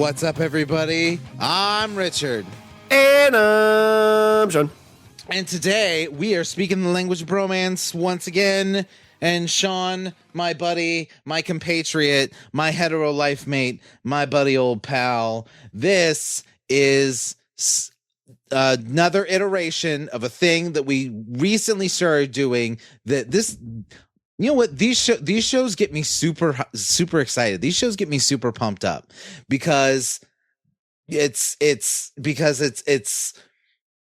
What's up, everybody? I'm Richard. And I'm Shawn. And today we are speaking the language of bromance once again. And Shawn, my buddy, my compatriot, my hetero life mate, my buddy old pal, this is another iteration of a thing that we recently started doing. You know what? These shows get me super excited. These shows get me super pumped up because it's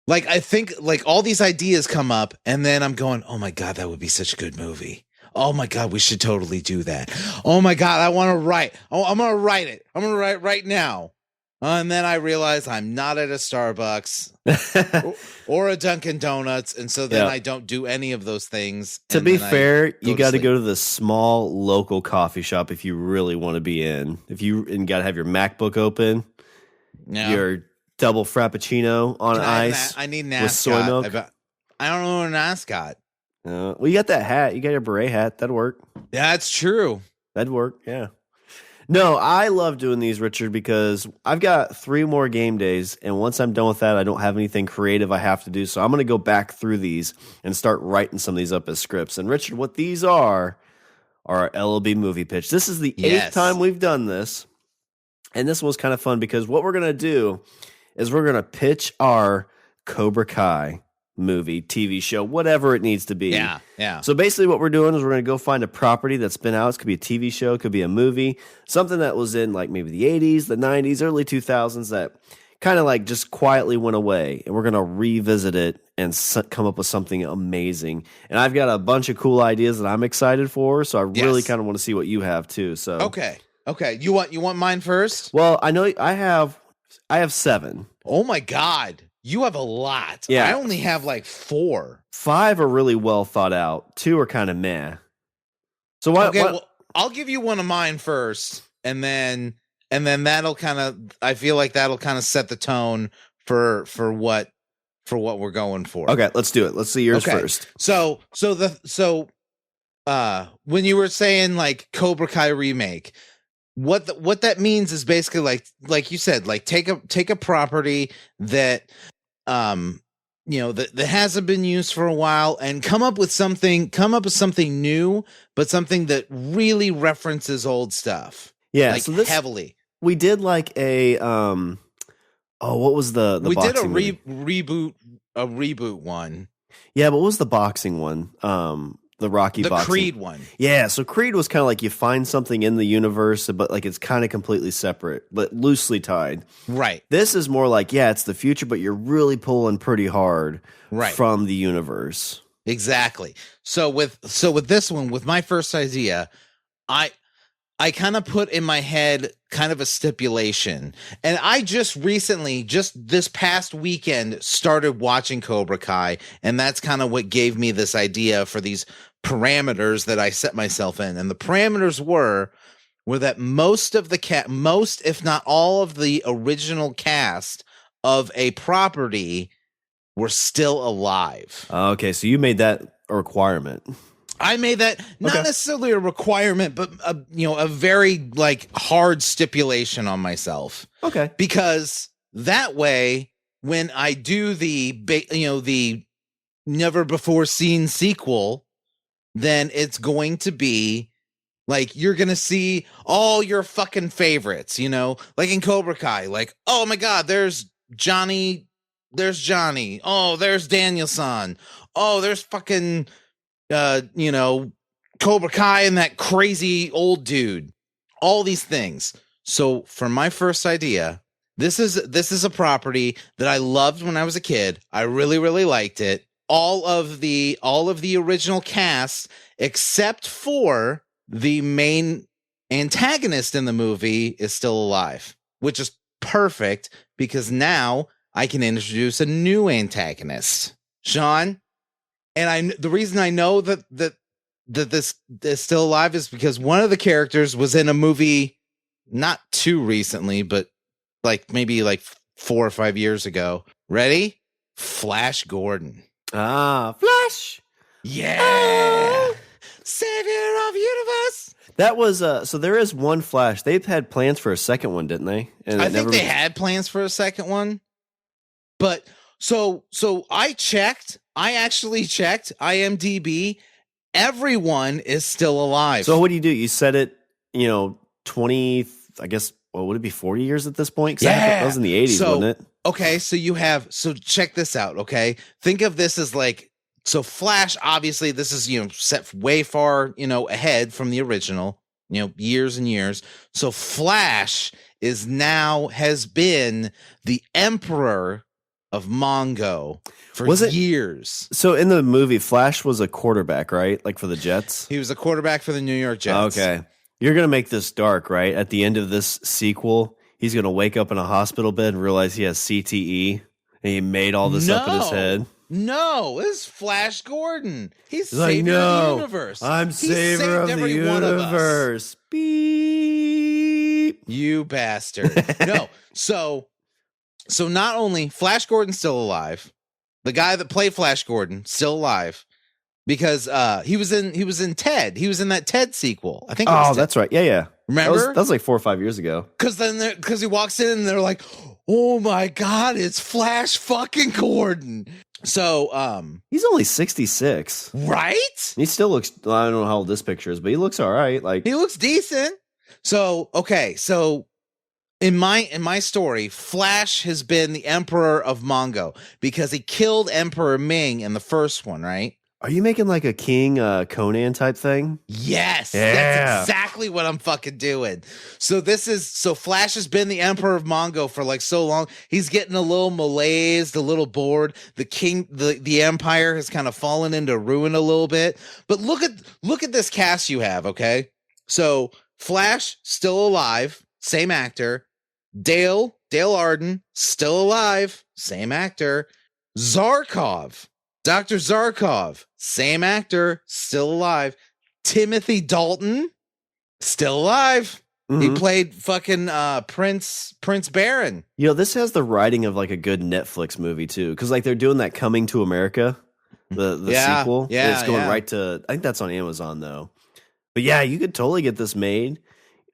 like, I think like all these ideas come up and then I'm going, oh my God, that would be such a good movie. Oh my God, we should totally do that. Oh my God, I want to write. Oh, I'm going to write it. I'm going to write right now. And then I realize I'm not at a Starbucks or a Dunkin' Donuts. And so then I don't do any of those things. To be fair, you got to go to the small local coffee shop if you really want to be in. And got to have your MacBook open, your double Frappuccino on ice. I need an ascot with soy milk. I don't know an ascot. Well, you got that hat. You got your beret hat. That'd work. Yeah, that's true. That'd work. Yeah. No, I love doing these, Richard, because I've got 3 more game days, and once I'm done with that, I don't have anything creative I have to do. So I'm going to go back through these and start writing some of these up as scripts. And Richard, what these are our LOB Movie Pitch. This is the 8th time we've done this, and this was kind of fun because what we're going to do is we're going to pitch our Cobra Kai movie, TV show, whatever it needs to be. Yeah. So basically what we're doing is we're going to go find a property that's been out. It could be a TV show, it could be a movie, something that was in like maybe the 80s, the 90s, early 2000s that kind of like just quietly went away. And we're going to revisit it and come up with something amazing. And I've got a bunch of cool ideas that I'm excited for. So I really kind of want to see what you have too. So Okay. You want mine first? Well, I know I have 7. Oh my God. You have a lot. Yeah. I only have like 4. 5 are really well thought out. 2 are kind of meh. So what? Well, I'll give you one of mine first, and then that'll kind of. I feel like that'll kind of set the tone for what we're going for. Okay, let's do it. Let's see yours first. So when you were saying like Cobra Kai remake. What that means is basically like you said, like take a property that that hasn't been used for a while and come up with something new, but something that really references old stuff. Yeah, like so this heavily. We did like a what was the we did a movie? reboot one. Yeah, but what was the boxing one? The Rocky boxing. The Creed one. Yeah, so Creed was kind of like you find something in the universe, but like it's kind of completely separate, but loosely tied. Right. This is more like, it's the future, but you're really pulling pretty hard from the universe. Exactly. So with this one, with my first idea, I kind of put in my head kind of a stipulation. And I just recently, just this past weekend, started watching Cobra Kai. And that's kind of what gave me this idea for these parameters that I set myself in. And the parameters were that most, if not all of the original cast of a property were still alive. Okay, so you made that a requirement. I made that not necessarily a requirement, but a very like hard stipulation on myself. Okay, because that way, when I do the never before seen sequel, then it's going to be like you're gonna see all your fucking favorites. Like in Cobra Kai, like oh my God, there's Johnny. Oh, there's Daniel-san. Oh, there's fucking. Cobra Kai and that crazy old dude, all these things. So for my first idea, this is a property that I loved when I was a kid. I really, really liked it. All of the original cast, except for the main antagonist in the movie, is still alive, which is perfect because now I can introduce a new antagonist, Shawn. And the reason I know that this is still alive is because one of the characters was in a movie not too recently, but like maybe like 4 or 5 years ago. Ready? Flash Gordon. Flash. Yeah. savior of universe. That was so there is one Flash. They've had plans for a second one, didn't they? And I think they had plans for a second one. But so I actually checked IMDb. Everyone is still alive. So what do? You set it, 20, I guess, would it be 40 years at this point? 'Cause that was in the 80s, wasn't it? Okay, so check this out, okay? Think of this as so Flash, obviously, this is, set way far, ahead from the original, years and years. So Flash has been the emperor of Mongo for years. So in the movie, Flash was a quarterback, right? Like for the Jets? He was a quarterback for the New York Jets. Okay. You're going to make this dark, right? At the end of this sequel, he's going to wake up in a hospital bed and realize he has CTE and he made all this up in his head. No, this is Flash Gordon. He's savior of the universe. I'm savior of the universe. Beep. You bastard. No. So not only Flash Gordon's still alive, the guy that played Flash Gordon still alive because he was in Ted. He was in that Ted sequel. I think. That's right. Yeah. Remember? That was like 4 or 5 years ago. Because he walks in and they're like, "Oh my God, it's Flash fucking Gordon." So he's only 66, right? He still looks. I don't know how old this picture is, but he looks all right. Like he looks decent. So okay, so. In my story, Flash has been the emperor of Mongo because he killed Emperor Ming in the first one, right? Are you making like a King Conan type thing? Yes, yeah. That's exactly what I'm fucking doing. So Flash has been the emperor of Mongo for like so long. He's getting a little malaised, a little bored. The empire has kind of fallen into ruin a little bit. But look at this cast you have, okay? So Flash still alive, same actor. Dale Arden, still alive, same actor. Zarkov, Dr. Zarkov, same actor, still alive. Timothy Dalton, still alive. Mm-hmm. He played fucking Prince Baron. This has the writing of like a good Netflix movie too, because like they're doing that Coming to America, the sequel. Yeah, it's going right to. I think that's on Amazon though. But yeah, you could totally get this made.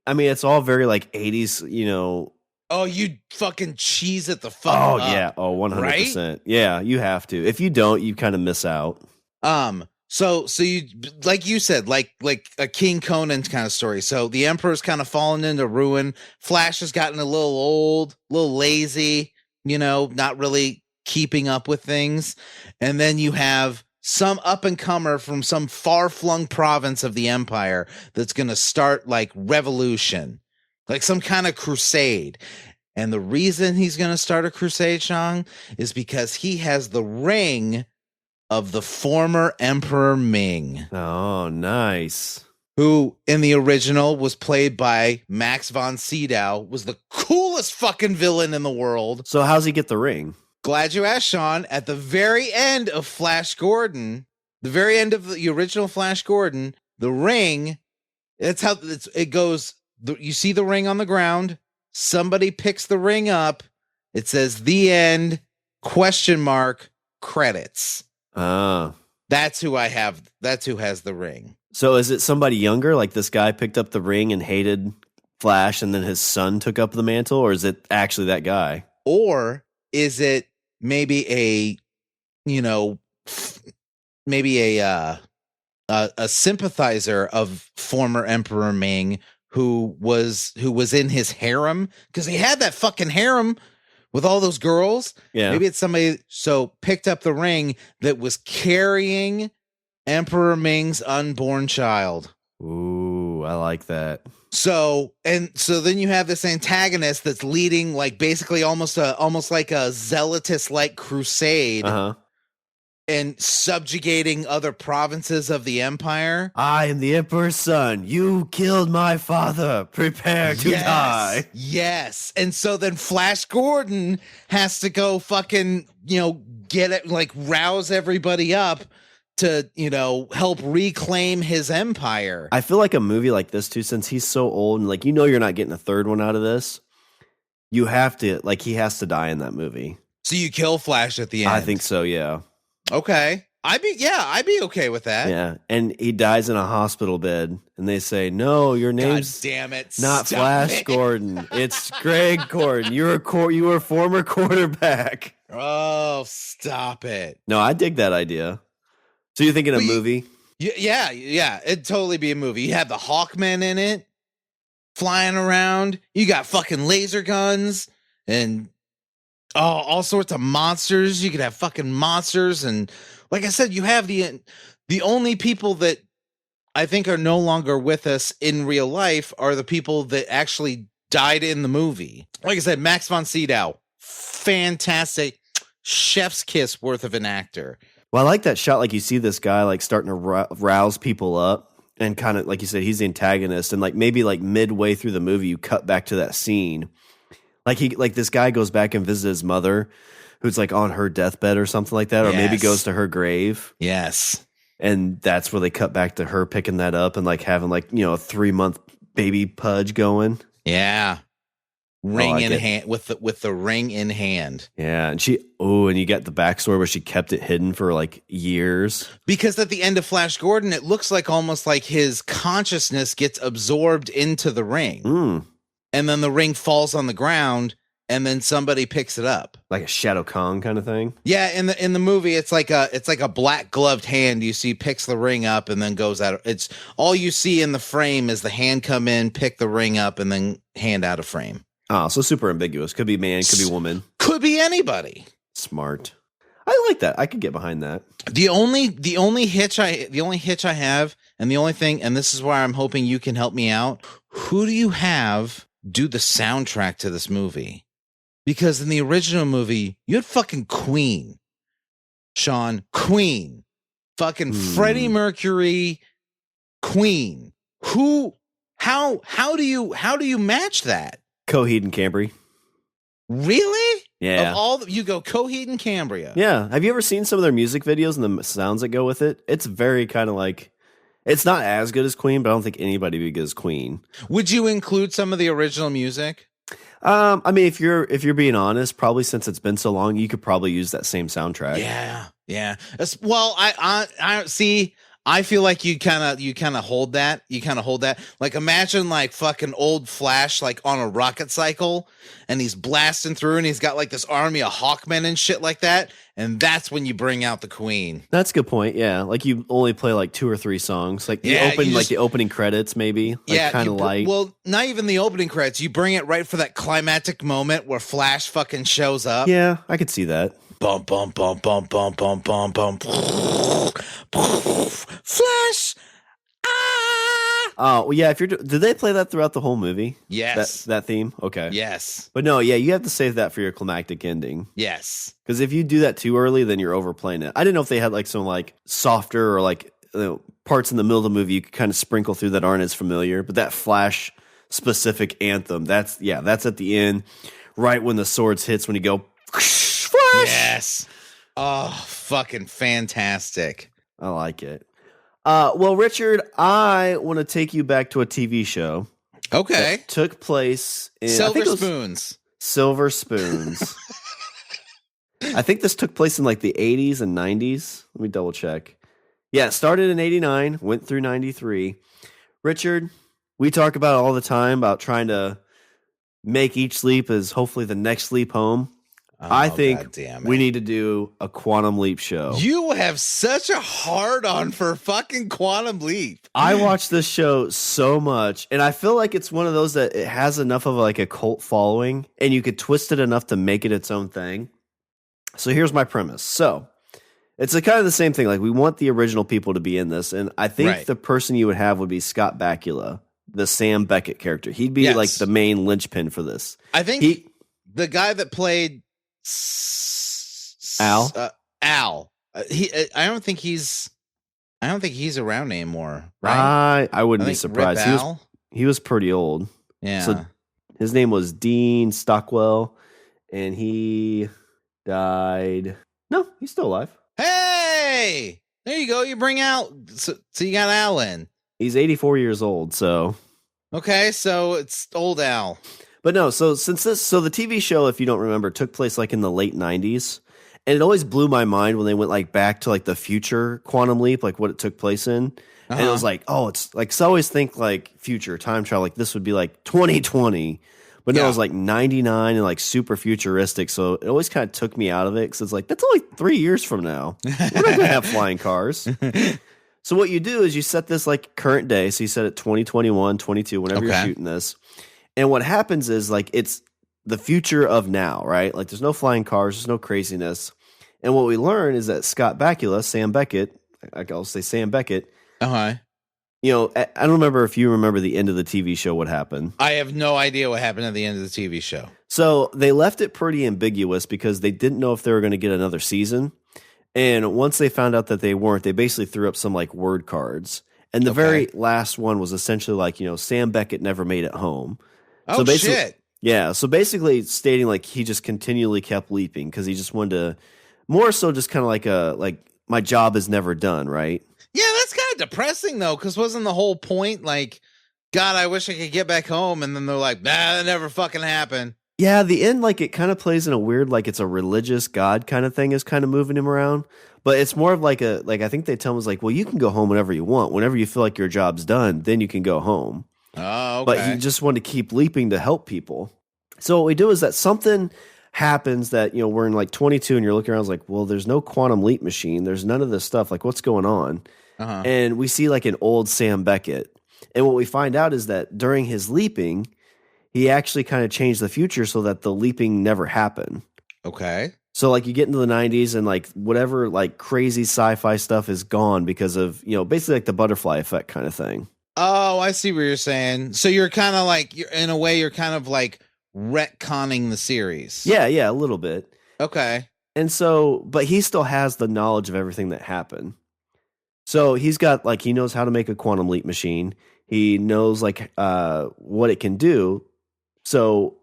I mean, it's all very like 80s, Oh, you fucking cheese it the fuck up. Oh, yeah. Oh, 100%. Right? Yeah, you have to. If you don't, you kind of miss out. So you, like you said, like a King Conan kind of story. So the Emperor's kind of fallen into ruin. Flash has gotten a little old, a little lazy, not really keeping up with things. And then you have some up-and-comer from some far-flung province of the Empire that's going to start like revolution. Like some kind of crusade. And the reason he's going to start a crusade, Sean, is because he has the ring of the former Emperor Ming. Oh, nice. Who, in the original, was played by Max von Sydow, was the coolest fucking villain in the world. So how's he get the ring? Glad you asked, Sean. At the very end of Flash Gordon, the very end of the original Flash Gordon, the ring, that's how it goes. You see the ring on the ground. Somebody picks the ring up. It says "The End?" ? Credits. That's who I have. That's who has the ring. So is it somebody younger? Like this guy picked up the ring and hated Flash, and then his son took up the mantle, or is it actually that guy? Or is it maybe a sympathizer of former Emperor Ming? Who was in his harem, because he had that fucking harem with all those girls. Yeah. Maybe it's somebody picked up the ring that was carrying Emperor Ming's unborn child. Ooh, I like that. So then you have this antagonist that's leading like basically almost like a zealotous like crusade. Uh-huh. And subjugating other provinces of the Empire. I am the Emperor's son. You killed my father. Prepare to die. Yes. And so then Flash Gordon has to go fucking, get it, like rouse everybody up to, help reclaim his empire. I feel like a movie like this too, since he's so old and like, you're not getting a third one out of this. You have to, like, he has to die in that movie. So you kill Flash at the end. I think so, yeah. Okay. I'd be okay with that. Yeah, and he dies in a hospital bed, and they say, "No, your name's God damn it, not stop Flash it. Gordon. It's Greg Gordon. You were a former quarterback." Oh, stop it. No, I dig that idea. So you're thinking a movie? Yeah, it'd totally be a movie. You have the Hawkmen in it, flying around. You got fucking laser guns and all sorts of monsters. You could have fucking monsters, and like I said, you have the only people that I think are no longer with us in real life are the people that actually died in the movie. Like I said, Max von Sydow, fantastic, chef's kiss worth of an actor. Well, I like that shot. Like you see this guy like starting to rouse people up, and kind of like you said, he's the antagonist, and like maybe like midway through the movie, you cut back to that scene. Like this guy goes back and visits his mother, who's like on her deathbed or something like that, or maybe goes to her grave. Yes. And that's where they cut back to her picking that up and like having like, a 3-month baby Pudge going. Yeah. Ring in hand with the ring in hand. Yeah. And and you get the backstory where she kept it hidden for like years. Because at the end of Flash Gordon, it looks like almost like his consciousness gets absorbed into the ring. And then the ring falls on the ground, and then somebody picks it up, like a Shadow Kong kind of thing. Yeah, in the movie, it's like a black gloved hand. You see, picks the ring up, and then goes out. It's all you see in the frame is the hand come in, pick the ring up, and then hand out of frame. Oh, so super ambiguous. Could be man, could be woman, could be anybody. Smart. I like that. I could get behind that. The only hitch I have, and the only thing, and this is where I'm hoping you can help me out. Who do you have do the soundtrack to this movie? Because in the original movie, you had fucking Queen. Shawn, Queen. Fucking Freddie Mercury, Queen. How do you match that? Coheed and Cambria. Really? Yeah. You go Coheed and Cambria. Yeah. Have you ever seen some of their music videos and the sounds that go with it? It's very kind of like, it's not as good as Queen, but I don't think anybody would be good as Queen. Would you include some of the original music? I mean, if you're being honest, probably since it's been so long, you could probably use that same soundtrack. Yeah. Well, I see. I feel like you kind of hold that. Like imagine like fucking old Flash like on a rocket cycle, and he's blasting through, and he's got like this army of Hawkmen and shit like that. And that's when you bring out the Queen. That's a good point. Yeah, like you only play like 2 or 3 songs, like the opening credits, maybe. Like kind of light. Well, not even the opening credits. You bring it right for that climactic moment where Flash fucking shows up. Yeah, I could see that. Bum bum bum bum bum bum bum bum. Flash. Oh, well, yeah. Did they play that throughout the whole movie? Yes. That theme? Okay. Yes. But no, yeah, you have to save that for your climactic ending. Yes. Because if you do that too early, then you're overplaying it. I didn't know if they had like some like softer or like parts in the middle of the movie you could kind of sprinkle through that aren't as familiar. But that Flash specific anthem, that's at the end, right when the swords hits, when you go Flash. Yes. Oh, fucking fantastic. I like it. Well, Richard, I want to take you back to a TV show. Okay. That took place in Silver Spoons. Silver Spoons. I think this took place in like the 80s and 90s. Let me double check. Yeah, it started in 89, went through 93. Richard, we talk about it all the time about trying to make each sleep as hopefully the next sleep home. I think we need to do a Quantum Leap show. You have such a hard-on for fucking Quantum Leap. I watch this show so much, and I feel like it's one of those that it has enough of like a cult following, and you could twist it enough to make it its own thing. So here's my premise. So it's a kind of the same thing. Like we want the original people to be in this, and I think the person you would have would be Scott Bakula, the Sam Beckett character. He'd be like the main linchpin for this. I think the guy that played Al. I don't think he's around anymore. Right? I wouldn't be surprised. He was pretty old. Yeah. So his name was Dean Stockwell, and he died. No, he's still alive. Hey, there you go. You bring out. So you got Al in. He's 84 years old. So okay, so it's old Al. But no, so the TV show, if you don't remember, took place like in the late 90s. And it always blew my mind when they went like back to like the future quantum leap, like what it took place in. And it was like, oh, it's like, so I always think like future time travel, like this would be like 2020, but no, it was like 99 and like super futuristic. So it always kind of took me out of it because it's like, that's only 3 years from now. We're not going to have flying cars. So what you do is you set this like current day. So you set it 2021, 22, whenever you're shooting this. And what happens is like, it's the future of now, right? Like there's no flying cars, there's no craziness. And what we learn is that Scott Bakula, Sam Beckett, I'll say Sam Beckett, you know, I don't remember if you remember the end of the TV show, what happened. I have no idea what happened at the end of the TV show. So they left it pretty ambiguous because they didn't know if they were going to get another season. And once they found out that they weren't, they basically threw up some like word cards. And the very last one was essentially like, you know, Sam Beckett never made it home. Oh, so shit. Yeah. So basically stating like he just continually kept leaping because he just wanted to more so just kind of like my job is never done, right? Yeah, that's kind of depressing though, because wasn't the whole point like, God, I wish I could get back home, and then they're like, nah, that never fucking happened. Yeah, the end, like it kind of plays in a weird, like it's a religious God kind of thing is kind of moving him around, but it's more of like I think they tell him is like, well, you can go home whenever you want, whenever you feel like your job's done, then you can go home. Oh, okay. But he just wanted to keep leaping to help people. So what we do is that something happens that, you know, we're in like 22 and you're looking around, like, well, there's no quantum leap machine. There's none of this stuff. Like, what's going on? And we see like an old Sam Beckett. And what we find out is that during his leaping, he actually kind of changed the future so that the leaping never happened. Okay. So like you get into the 90s and like whatever like crazy sci-fi stuff is gone because of, you know, basically like the butterfly effect kind of thing. Oh, I see what you're saying. So you're kind of like, in a way, you're kind of like retconning the series. Yeah, a little bit. Okay. And so, but he still has the knowledge of everything that happened. So he's got like, he knows how to make a quantum leap machine. He knows like what it can do. So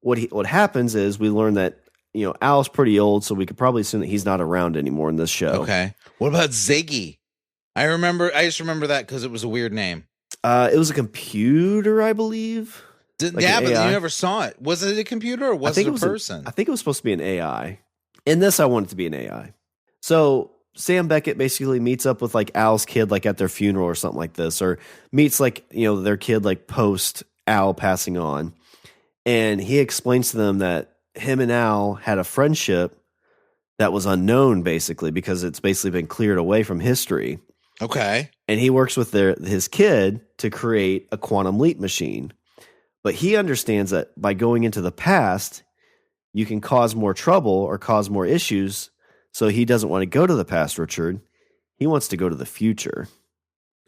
what happens is we learn that, you know, Al's pretty old, so we could probably assume that he's not around anymore in this show. Okay. What about Ziggy? I just remember that because it was a weird name. It was a computer, I believe. But you never saw it. Was it a computer or was it a person? I think it was supposed to be an AI. In this, I want it to be an AI. So Sam Beckett basically meets up with like Al's kid, like at their funeral or something like this, or meets like, you know, their kid like post Al passing on. And he explains to them that him and Al had a friendship that was unknown basically because it's basically been cleared away from history. Okay. And he works with his kid to create a quantum leap machine. But he understands that by going into the past, you can cause more trouble or cause more issues. So he doesn't want to go to the past, Richard. He wants to go to the future.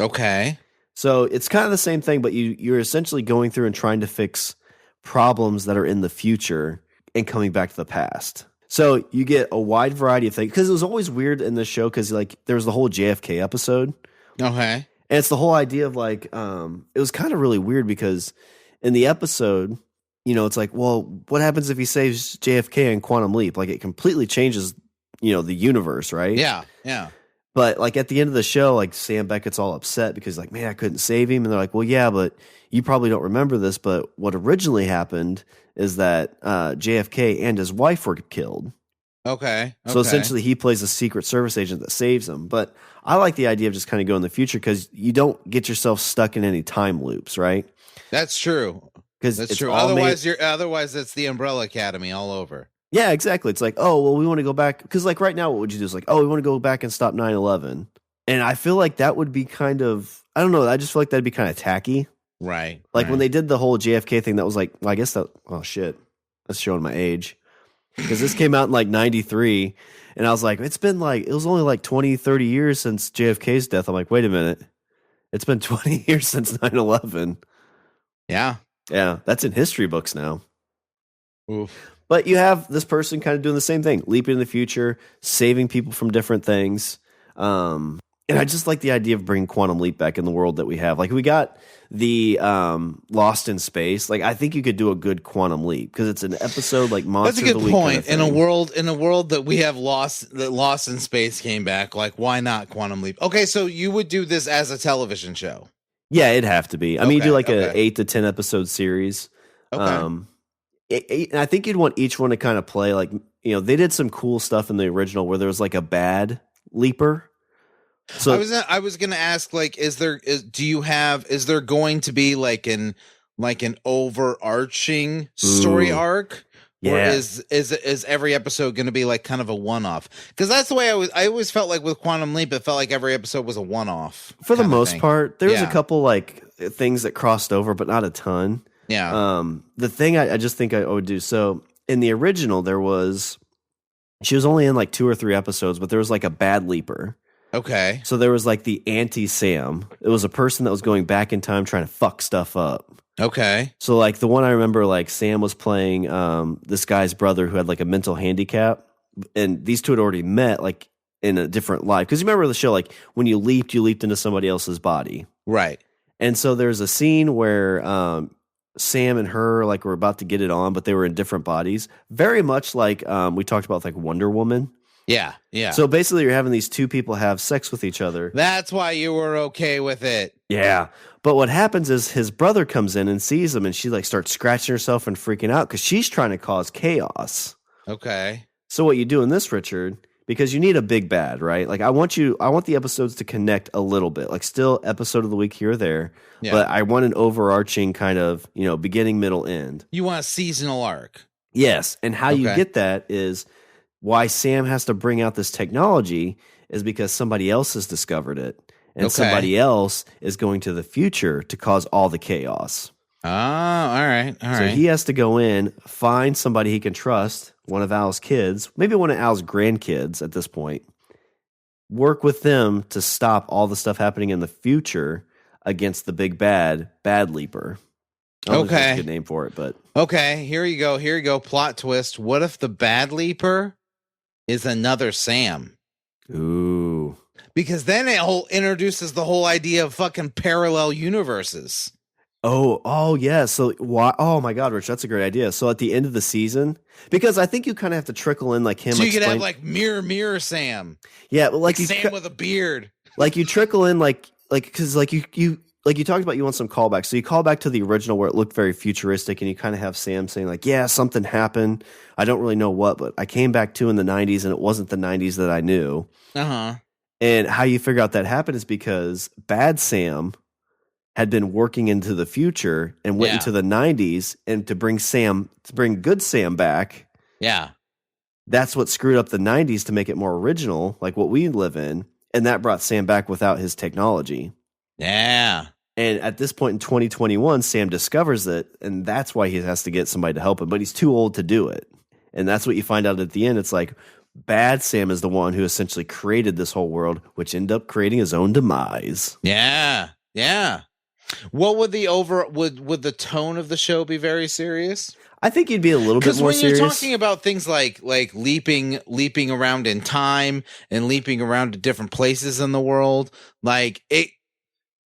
Okay. So it's kind of the same thing, but you're essentially going through and trying to fix problems that are in the future and coming back to the past. So you get a wide variety of things. Because it was always weird in this show because like there was the whole JFK episode. Okay. And it's the whole idea of like, it was kind of really weird because in the episode, you know, it's like, well, what happens if he saves JFK in Quantum Leap? Like it completely changes, you know, the universe, right? Yeah, yeah. But like at the end of the show, like Sam Beckett's all upset because like, man, I couldn't save him. And they're like, well, yeah, but you probably don't remember this. But what originally happened is that JFK and his wife were killed. Okay. So essentially he plays a Secret Service agent that saves him. But I like the idea of just kind of going in the future because you don't get yourself stuck in any time loops, right? That's true. That's true. Otherwise, it's the Umbrella Academy all over. Yeah, exactly. It's like, oh, well, we want to go back. Because like right now, what would you do? It's like, oh, we want to go back and stop 9/11. And I feel like that would be kind of, I don't know. I just feel like that'd be kind of tacky. Right. Like when they did the whole JFK thing, that was like, well, I guess that, oh shit, that's showing my age. Because this came out in like 93. And I was like, it was only like 20, 30 years since JFK's death. I'm like, wait a minute. It's been 20 years since 9/11. Yeah. Yeah. That's in history books now. Oof. But you have this person kind of doing the same thing, leaping in the future, saving people from different things. And I just like the idea of bringing Quantum Leap back in the world that we have. Like we got the Lost in Space. Like I think you could do a good Quantum Leap because it's an episode like Monster That's a of the good Week point. kind of In a world that we have Lost in Space came back, like why not Quantum Leap? Okay, so you would do this as a television show. Yeah, it'd have to be. I mean, you do like an 8 to 10 episode series. Okay. And I think you'd want each one to kind of play like they did some cool stuff in the original where there was like a bad leaper. So I was going to ask, like, is there going to be like an overarching story arc? Yeah. Or is every episode going to be like kind of a one-off? Because that's the way I always felt like with Quantum Leap. It felt like every episode was a one-off. For the most part, there was a couple like things that crossed over, but not a ton. Yeah. The thing I just think I would do. So in the original, she was only in like 2 or 3 episodes, but there was like a bad leaper. Okay. So there was like the anti-Sam. It was a person that was going back in time trying to fuck stuff up. Okay. So like the one I remember, like Sam was playing this guy's brother who had like a mental handicap, and these two had already met like in a different life. Because you remember the show, like when you leaped into somebody else's body. Right. And so there's a scene where Sam and her like were about to get it on, but they were in different bodies. Very much like we talked about like Wonder Woman. Yeah, yeah. So basically you're having these two people have sex with each other. That's why you were okay with it. Yeah. But what happens is his brother comes in and sees him, and she like starts scratching herself and freaking out because she's trying to cause chaos. Okay. So what you do in this, Richard, because you need a big bad, right? Like I want the episodes to connect a little bit, like still episode of the week here or there, but I want an overarching kind of, beginning, middle, end. You want a seasonal arc. Yes. And how you get that is why Sam has to bring out this technology is because somebody else has discovered it. And somebody else is going to the future to cause all the chaos. Oh, all right. So he has to go in, find somebody he can trust, one of Al's kids, maybe one of Al's grandkids at this point, work with them to stop all the stuff happening in the future against the big bad leaper. I don't know if that's a good name for it, but okay, here you go. Plot twist. What if the bad leaper is another Sam? Ooh. Because then it introduces the whole idea of fucking parallel universes. Oh yeah. So why? Oh my God, Rich, that's a great idea. So at the end of the season, because I think you kind of have to trickle in like him. So you could have like mirror Sam. Yeah, but like Sam with a beard. Like you trickle in like because like you talked about you want some callbacks. So you call back to the original where it looked very futuristic, and you kind of have Sam saying like, yeah, something happened. I don't really know what, but I came back to in the 90s, and it wasn't the 90s that I knew. Uh-huh. And how you figure out that happened is because Bad Sam had been working into the future and went into the 90s, and to bring Good Sam back. Yeah. That's what screwed up the 90s to make it more original, like what we live in. And that brought Sam back without his technology. Yeah. And at this point in 2021, Sam discovers it, and that's why he has to get somebody to help him. But he's too old to do it. And that's what you find out at the end. It's like, Bad Sam is the one who essentially created this whole world, which ended up creating his own demise. Yeah, yeah. What would would the tone of the show be? Very serious? I think you'd be a little bit more serious. Because when you're talking about things like leaping around in time and leaping around to different places in the world, like it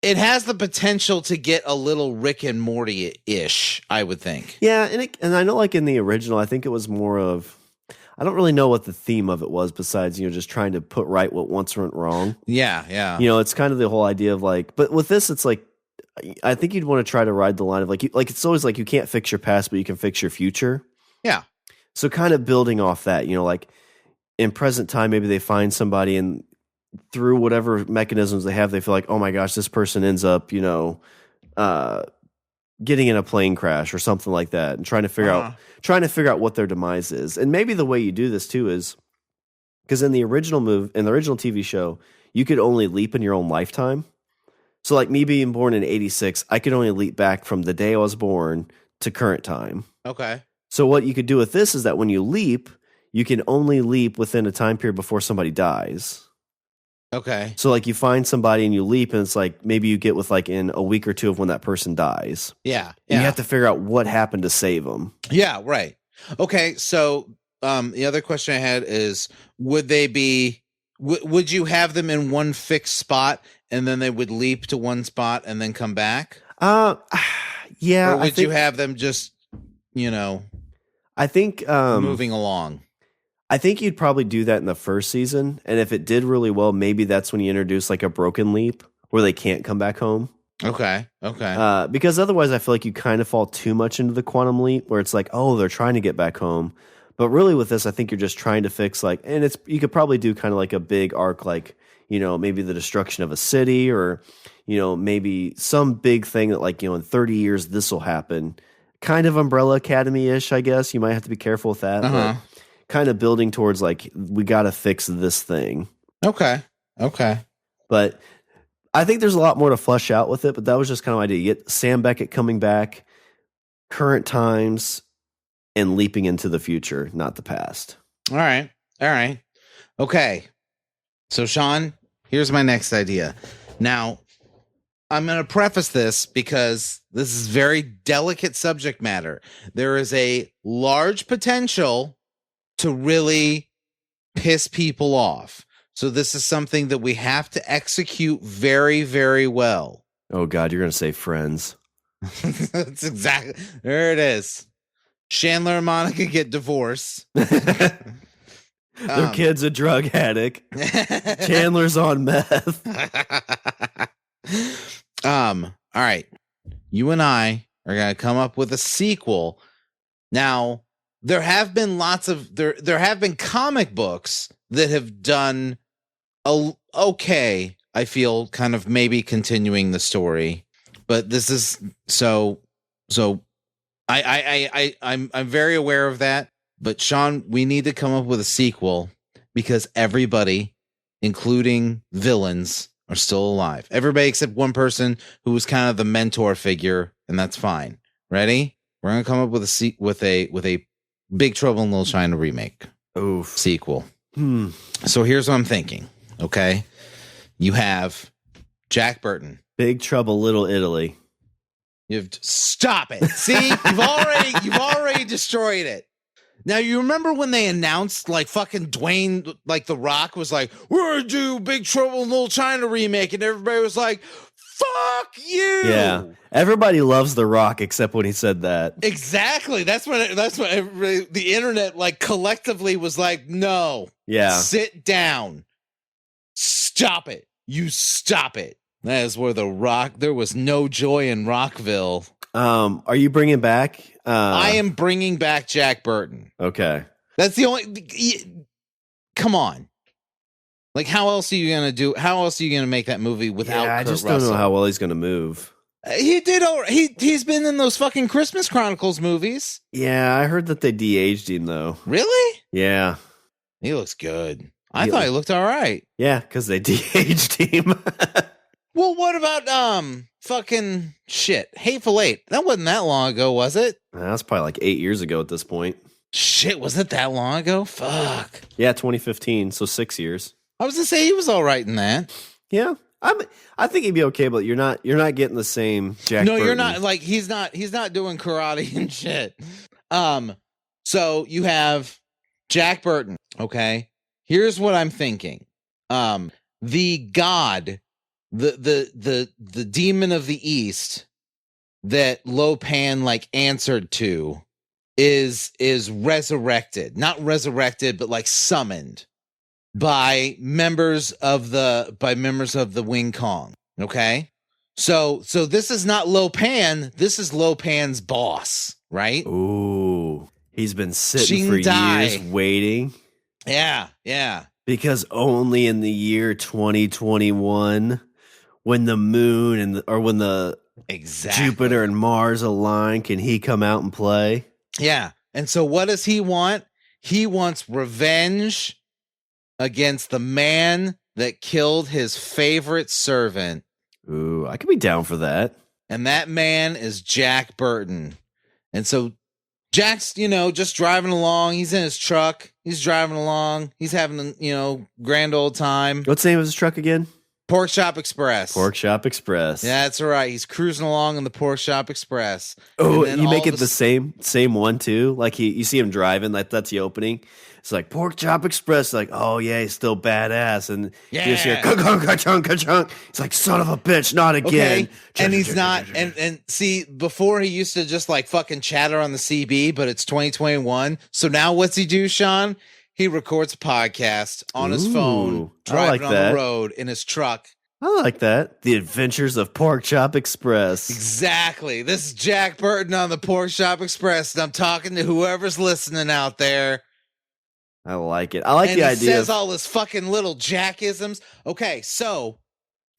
has the potential to get a little Rick and Morty-ish, I would think. Yeah, and I know like in the original, I think it was more of, I don't really know what the theme of it was besides, just trying to put right what once went wrong. Yeah, yeah. It's kind of the whole idea of like, but with this, it's like, I think you'd want to try to ride the line of like it's always like you can't fix your past, but you can fix your future. Yeah. So kind of building off that, like in present time, maybe they find somebody and through whatever mechanisms they have, they feel like, oh my gosh, this person ends up, getting in a plane crash or something like that, and trying to figure out what their demise is. And maybe the way you do this too is because in the original TV show, you could only leap in your own lifetime. So like me being born in 86, I could only leap back from the day I was born to current time. Okay. So what you could do with this is that when you leap, you can only leap within a time period before somebody dies. Okay. So like you find somebody and you leap, and it's like maybe you get with like in a week or two of when that person dies. Yeah. And you have to figure out what happened to save them. Yeah, right. Okay, so the other question I had is, would you have them in one fixed spot and then they would leap to one spot and then come back? Yeah. Or would you have them just, I think moving along? I think you'd probably do that in the first season. And if it did really well, maybe that's when you introduce like a broken leap where they can't come back home. Okay. Okay. Because otherwise I feel like you kind of fall too much into the quantum leap where it's like, oh, they're trying to get back home, But really with this, I think you're just trying to fix and you could probably do kind of like a big arc, maybe the destruction of a city or, maybe some big thing that in 30 years, this will happen. Kind of Umbrella Academy-ish, I guess. You might have to be careful with that. But kind of building towards we got to fix this thing. Okay. But I think there's a lot more to flesh out with it, but that was just kind of my idea. You get Sam Beckett coming back, current times, and leaping into the future, not the past. All right. Okay. So, Shawn, here's my next idea. Now, I'm going to preface this because this is very delicate subject matter. There is a large potential to really piss people off. So this is something that we have to execute very, very well. Oh, God, you're going to say Friends. That's exactly. There it is. Chandler and Monica get divorced. Their kid's a drug addict. Chandler's on meth. All right. You and I are going to come up with a sequel. Now, there have been there have been comic books that have done okay, I feel, kind of maybe continuing the story. But this is so I'm very aware of that. But Shawn, we need to come up with a sequel because everybody, including villains, are still alive. Everybody except one person who was kind of the mentor figure, and that's fine. Ready? We're gonna come up with a Big Trouble in Little China remake. Oof. Sequel. So here's what I'm thinking. Okay, you have Jack Burton. Big Trouble, Little Italy. Stop it. See, you've already destroyed it. Now, you remember when they announced, fucking Dwayne, The Rock was like, we're going to do Big Trouble in Little China remake, and everybody was like, fuck you. Yeah. Everybody loves The Rock except when he said that. Exactly. That's when everybody, the internet, collectively was like, no. Yeah. Sit down. Stop it. You stop it. That is where there was no joy in Rockville. Are you bringing back? I am bringing back Jack Burton. Okay. That's the only. Come on. How else are you gonna do? How else are you gonna make that movie without? I Kurt just Russell? don't know how well he's gonna move. He did. He's been in those fucking Christmas Chronicles movies. Yeah, I heard that they de-aged him though. Really? Yeah. He looks good. I thought he looked all right. Yeah, because they de-aged him. Well, what about fucking shit? Hateful Eight. That wasn't that long ago, was it? That's probably 8 years ago at this point. Shit, was it that long ago? Fuck. Yeah, 2015. So 6 years. I was gonna say he was all right in that. Yeah, I think he'd be okay, but you're not getting the same Jack. No, Burton. you're not. He's not doing karate and shit. So you have Jack Burton. Okay, here's what I'm thinking. The god. The demon of the East that Lopan answered to is resurrected, not resurrected, but summoned by members of the Wing Kong. Okay, so this is not Lopan. This is Lopan's boss, right? Ooh, he's been sitting for Dai. years waiting. Yeah. Because only in the year 2021. When the moon when the Jupiter and Mars align, can he come out and play? Yeah. And so what does he want? He wants revenge against the man that killed his favorite servant. Ooh, I could be down for that. And that man is Jack Burton. And so Jack's, just driving along. He's in his truck. He's driving along. He's having, grand old time. What's the name of his truck again? Pork Chop Express. Pork Chop Express. Yeah, that's right. He's cruising along in the Pork Chop Express. Oh, you make it the same one too? You see him driving, that's the opening. It's Pork Chop Express, oh yeah, he's still badass. And you just hear ka-chunk, ka-chunk. It's son of a bitch, not again. Okay. And he's not, and see, before he used to just fucking chatter on the CB, but it's 2021. So now what's he do, Shawn? He records a podcast on his phone, driving on the road in his truck, I like that. The Adventures of Pork Chop Express. Exactly. This is Jack Burton on the Pork Chop Express, and I'm talking to whoever's listening out there. I like it. I like and the he idea. Says all his fucking little Jackisms. Okay, so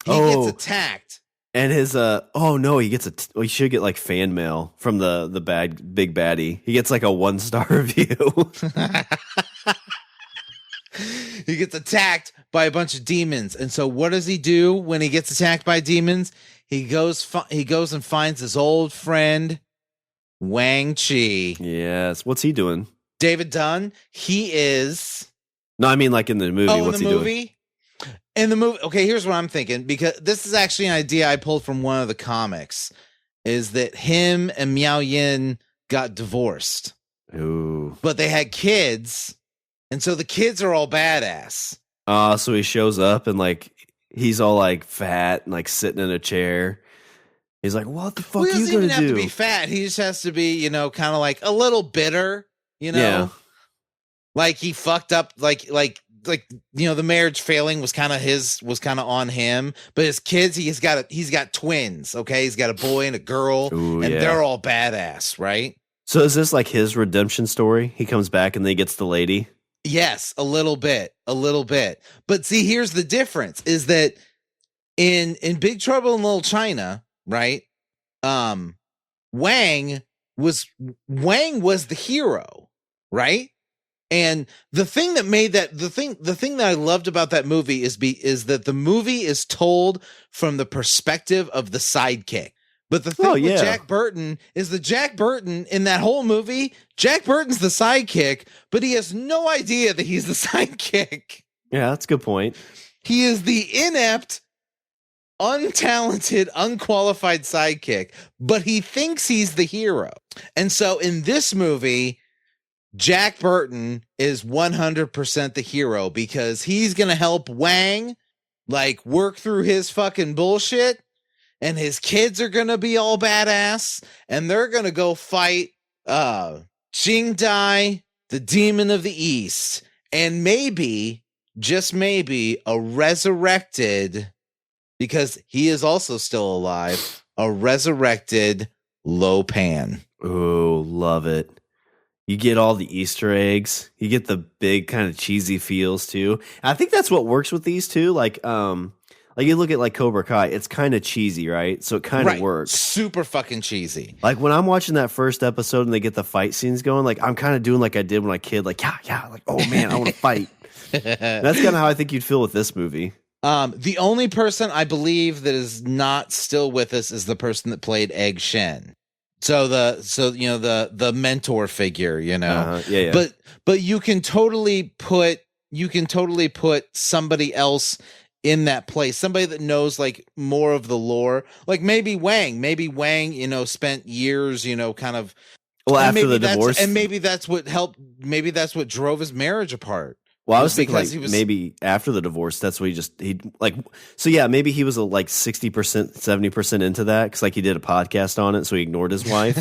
he gets attacked. And his he should get like fan mail from the big baddie. He gets like a 1-star review. He gets attacked by a bunch of demons. And so what does he do when he gets attacked by demons? He goes and finds his old friend Wang Chi. Yes. What's he doing? David Dunn. He is. No, I mean like in the movie. What's he doing? In the movie. Okay, here's what I'm thinking, because this is actually an idea I pulled from one of the comics, is that him and Miao Yin got divorced. Ooh. But they had kids, and so the kids are all badass. So he shows up and like he's all like fat and like sitting in a chair. He's like, "What the fuck are you gonna do?" He doesn't even have to be fat. He just has to be, kind of like a little bitter. Yeah. Like he fucked up, like the marriage failing was kind of on him, but his kids, he's got twins. Okay, he's got a boy and a girl. Ooh, and they're all badass, right? So is this like his redemption story? He comes back and then he gets the lady. Yes, a little bit. But see, here's the difference: is that in Big Trouble in Little China, right? Wang was the hero, right? And the thing that made that the thing that I loved about that movie is that the movie is told from the perspective of the sidekick. But the thing with Jack Burton is that Jack Burton in that whole movie, Jack Burton's the sidekick, but he has no idea that he's the sidekick. Yeah, that's a good point. He is the inept, untalented, unqualified sidekick, but he thinks he's the hero. And so in this movie, Jack Burton is 100% the hero, because he's going to help Wang like work through his fucking bullshit, and his kids are going to be all badass, and they're going to go fight Jing Dai, the demon of the East, and maybe, just maybe, a resurrected, because he is also still alive, a resurrected Lo Pan. Oh, love it. You get all the Easter eggs. You get the big kind of cheesy feels too. And I think that's what works with these two. Like you look at like Cobra Kai, it's kind of cheesy, right? So it kind of works. Super fucking cheesy. Like when I'm watching that first episode and they get the fight scenes going, like I'm kind of doing like I did when I was a kid, like yeah, like oh man, I want to fight. That's kind of how I think you'd feel with this movie. The only person I believe that is not still with us is the person that played Egg Shen. So the mentor figure, yeah. But you can totally put somebody else in that place, somebody that knows like more of the lore, like maybe Wang, spent years, kind of after the divorce, and maybe that's what helped. Maybe that's what drove his marriage apart. Well, I was thinking like maybe after the divorce, that's what maybe he was like 60%, 70% into that because like he did a podcast on it, so he ignored his wife,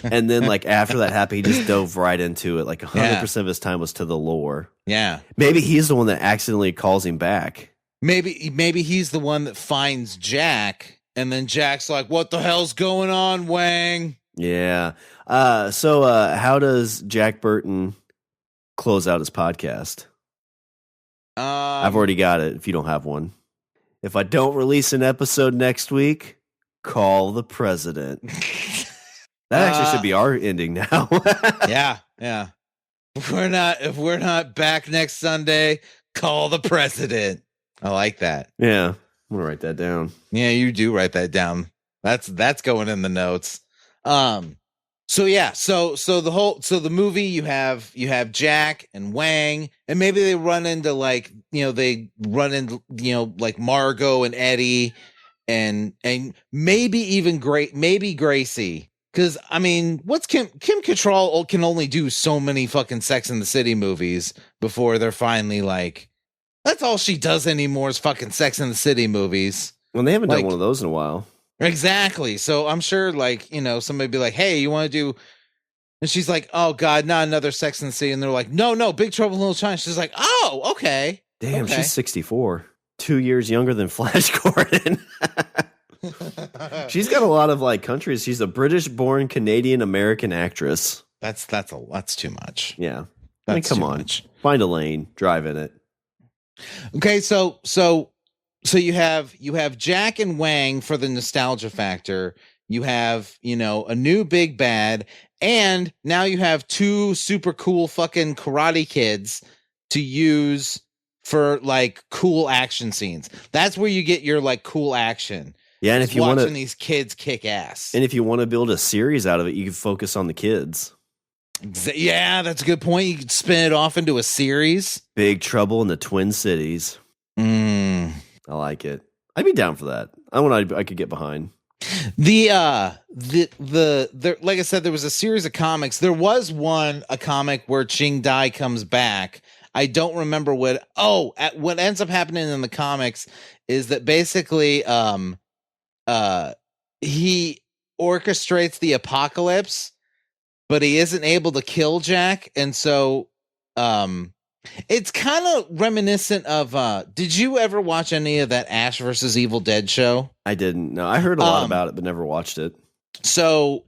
and then like after that happened, he just dove right into it. Like 100% of his time was to the lore. Yeah, maybe he's the one that accidentally calls him back. Maybe he's the one that finds Jack, and then Jack's like, "What the hell's going on, Wang?" Yeah. So how does Jack Burton close out his podcast? I've already got it if you don't have one. If I don't release an episode next week, call the president. That actually should be our ending now. Yeah. If we're not back next Sunday, call the president. I like that. Yeah. I'm gonna write that down. Yeah, you do write that down. That's going in the notes. So the movie, you have Jack and Wang, and maybe they run into like Margot and Eddie, and maybe even Gracie, because I mean, what's Kim Cattrall can only do so many fucking Sex and the City movies before they're finally like, that's all she does anymore is fucking Sex and the City movies. Well, they haven't done one of those in a while. Exactly. So I'm sure somebody be like, hey, you want to do, and she's like, oh God, not another Sex and the City. And they're like, no, Big Trouble in Little China. She's like, oh, okay. Damn, okay. She's 64. 2 years younger than Flash Gordon. She's got a lot of like countries. She's a British-born Canadian-American actress. That's too much. Yeah. That's I mean, come on. Much. Find a lane, drive in it. Okay, so you have Jack and Wang for the nostalgia factor. You have, a new big bad, and now you have 2 super cool fucking karate kids to use for like cool action scenes. That's where you get your like cool action. Yeah, and if you want watching these kids kick ass. And if you want to build a series out of it, you can focus on the kids. Yeah, that's a good point. You could spin it off into a series. Big Trouble in the Twin Cities. I like it. I'd be down for that. I could get behind. The like I said, there was a series of comics. There was a comic where Ching Dai comes back. I don't remember what ends up happening in the comics is that basically he orchestrates the apocalypse, but he isn't able to kill Jack, and so it's kind of reminiscent of did you ever watch any of that Ash versus Evil Dead show? I didn't. No, I heard a lot about it, but never watched it. So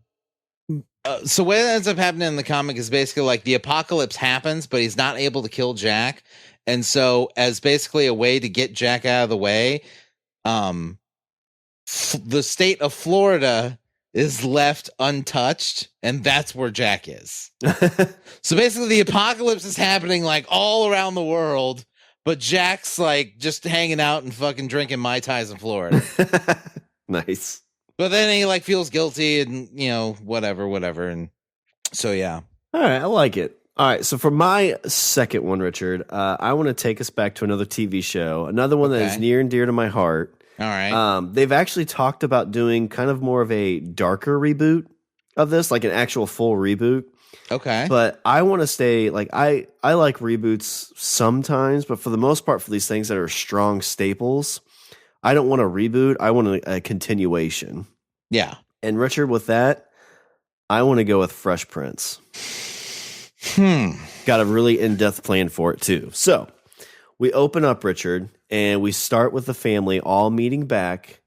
what ends up happening in the comic is basically like the apocalypse happens, but he's not able to kill Jack. And so as basically a way to get Jack out of the way, the state of Florida is left untouched, and that's where Jack is. So basically the apocalypse is happening like all around the world, but Jack's like just hanging out and fucking drinking Mai Tais in Florida. Nice. But then he like feels guilty and, whatever. And so, yeah. All right. I like it. All right. So for my second one, Richard, I want to take us back to another TV show, another one that is near and dear to my heart. All right. They've actually talked about doing kind of more of a darker reboot of this, like an actual full reboot. Okay. But I want to stay like I like reboots sometimes, but for the most part, for these things that are strong staples, I don't want a reboot. I want a continuation. Yeah. And Richard, with that, I want to go with Fresh Prince. Got a really in-depth plan for it too. So we open up, Richard, and we start with the family all meeting back.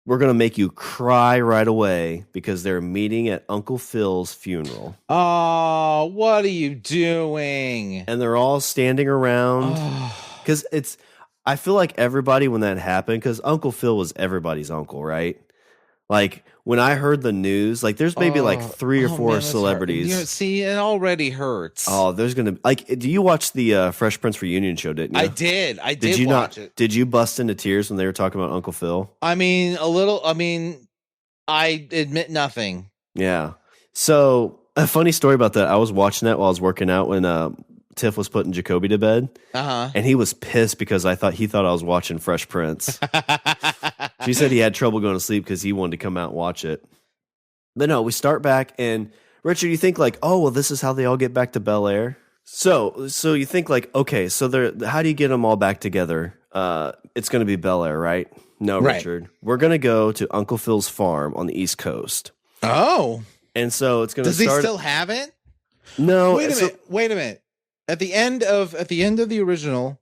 We're going to make you cry right away because they're meeting at Uncle Phil's funeral. Oh, what are you doing? And they're all standing around because I feel like everybody when that happened, because Uncle Phil was everybody's uncle, right? Like when I heard the news, like there's maybe like 3 or 4 celebrities. See, it already hurts. Oh, there's gonna do you watch the Fresh Prince reunion show? Didn't you? I did. Did you watch not? it. Did you bust into tears when they were talking about Uncle Phil? I mean, a little. I mean, I admit nothing. Yeah. So a funny story about that. I was watching that while I was working out when Tiff was putting Jacoby to bed, and he was pissed because he thought I was watching Fresh Prince. She said he had trouble going to sleep because he wanted to come out and watch it. But no, we start back, and Richard, you think like, oh well, this is how they all get back to Bel Air. So you think like, okay, so how do you get them all back together? It's going to be Bel Air, right? No, right. Richard, we're going to go to Uncle Phil's farm on the East Coast. Oh, and so it's going to. Does he still have it? No. Wait a minute. At the end of the original,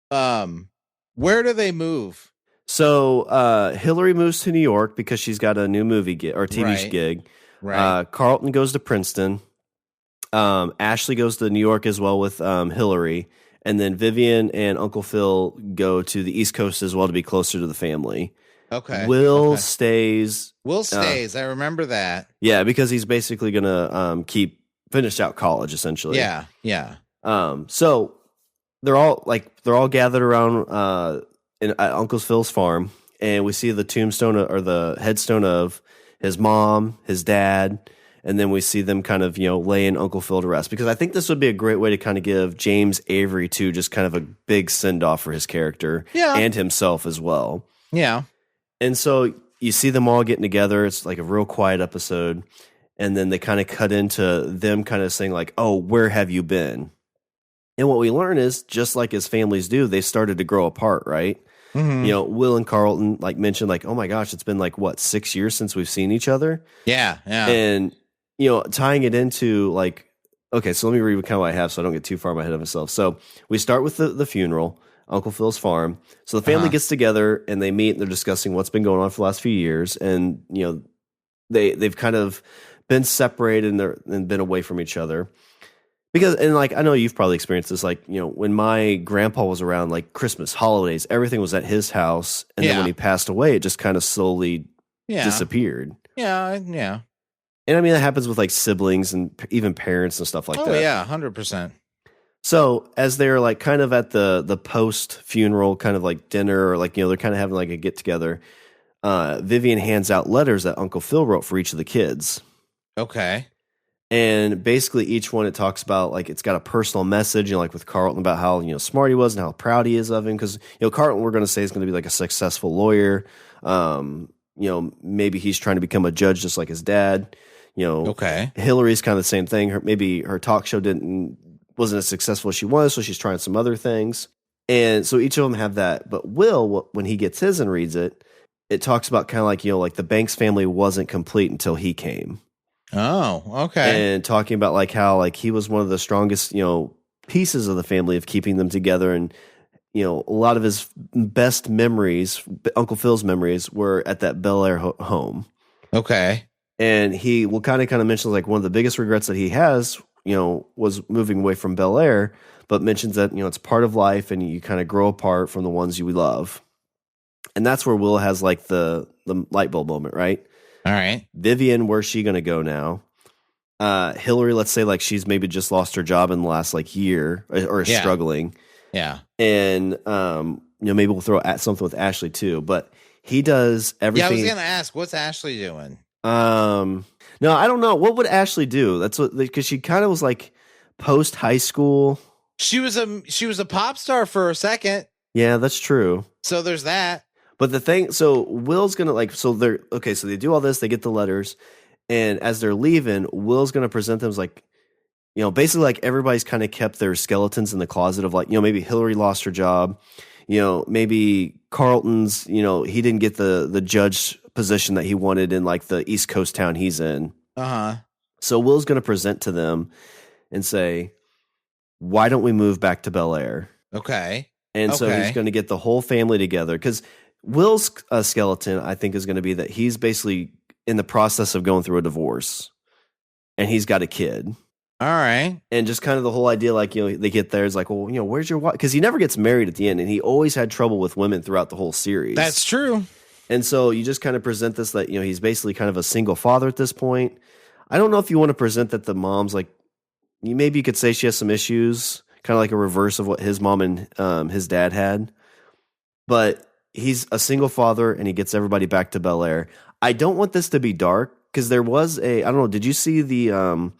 where do they move? So Hillary moves to New York because she's got a new movie gig or TV gig. Right. Carlton goes to Princeton. Ashley goes to New York as well with Hillary, and then Vivian and Uncle Phil go to the East Coast as well to be closer to the family. Okay. Will stays. I remember that. Yeah, because he's basically gonna finish out college essentially. Yeah. So they're all gathered around at Uncle Phil's farm, and we see the tombstone or the headstone of his mom, his dad, and then we see them kind of laying Uncle Phil to rest, because I think this would be a great way to kind of give James Avery too just kind of a big send off for his character and himself as well. Yeah. And so you see them all getting together. It's like a real quiet episode. And then they kind of cut into them kind of saying like, oh, where have you been? And what we learn is, just like as families do, they started to grow apart, right? Mm-hmm. Will and Carlton mentioned oh my gosh, it's been 6 years since we've seen each other. Yeah. And, tying it into okay, so let me read kind of what I have so I don't get too far ahead of myself. So we start with the funeral. Uncle Phil's farm. So the family gets together and they meet and they're discussing what's been going on for the last few years. And, you know, they've kind of been separated and been away from each other. Because, and like, I know you've probably experienced this, like, you know, when my grandpa was around, like Christmas, holidays, everything was at his house. And then when he passed away, it just kind of slowly disappeared. Yeah. And I mean, that happens with like siblings and even parents and stuff like that. Oh, yeah, 100%. So as they're like kind of at the post-funeral kind of like dinner, or like, you know, they're kind of having like a get-together, Vivian hands out letters that Uncle Phil wrote for each of the kids. Okay. And basically each one, it talks about like, it's got a personal message, you know, like with Carlton about how, you know, smart he was and how proud he is of him. Because, you know, Carlton, we're going to say, is going to be like a successful lawyer. You know, maybe he's trying to become a judge just like his dad. You know, okay. Hillary's kind of the same thing. Maybe her talk show wasn't as successful as she was, so she's trying some other things. And so each of them have that. But Will, when he gets his and reads it, it talks about kind of like, you know, like the Banks family wasn't complete until he came. Oh, okay. And talking about like how like he was one of the strongest, you know, pieces of the family of keeping them together. And, you know, a lot of his best memories, Uncle Phil's memories, were at that Bel Air home. Okay. And he will kind of mention like one of the biggest regrets that he has, you know, was moving away from Bel Air, but mentions that, you know, it's part of life and you kind of grow apart from the ones you love. And that's where Will has like the light bulb moment, right? All right. Vivian, where's she going to go now? Hillary, let's say like she's maybe just lost her job in the last like year or is struggling. Yeah. And, you know, maybe we'll throw at something with Ashley too, but he does everything. Yeah, I was going to ask, what's Ashley doing? No, I don't know. What would Ashley do? That's what, because she kind of was like post high school. She was a pop star for a second. Yeah, that's true. So there's that. But the thing, so Will's gonna like, so they're okay. So they do all this, they get the letters, and as they're leaving, Will's gonna present them as like, you know, basically like everybody's kind of kept their skeletons in the closet of like, you know, maybe Hillary lost her job, you know, maybe Carlton's, you know, he didn't get the judge position that he wanted in like the East Coast town he's in. So Will's gonna present to them and say, why don't we move back to Bel Air? Okay. And so he's going to get the whole family together because Will's skeleton, I think, is going to be that he's basically in the process of going through a divorce and he's got a kid. All right. And just kind of the whole idea, like, you know, they get there, it's like, well, you know, where's your wife? Because he never gets married at the end and he always had trouble with women throughout the whole series. That's true. And so you just kind of present this that, you know, he's basically kind of a single father at this point. I don't know if you want to present that the mom's like, maybe you could say she has some issues, kind of like a reverse of what his mom and his dad had. But he's a single father and he gets everybody back to Bel Air. I don't want this to be dark because there was I don't know, did you see the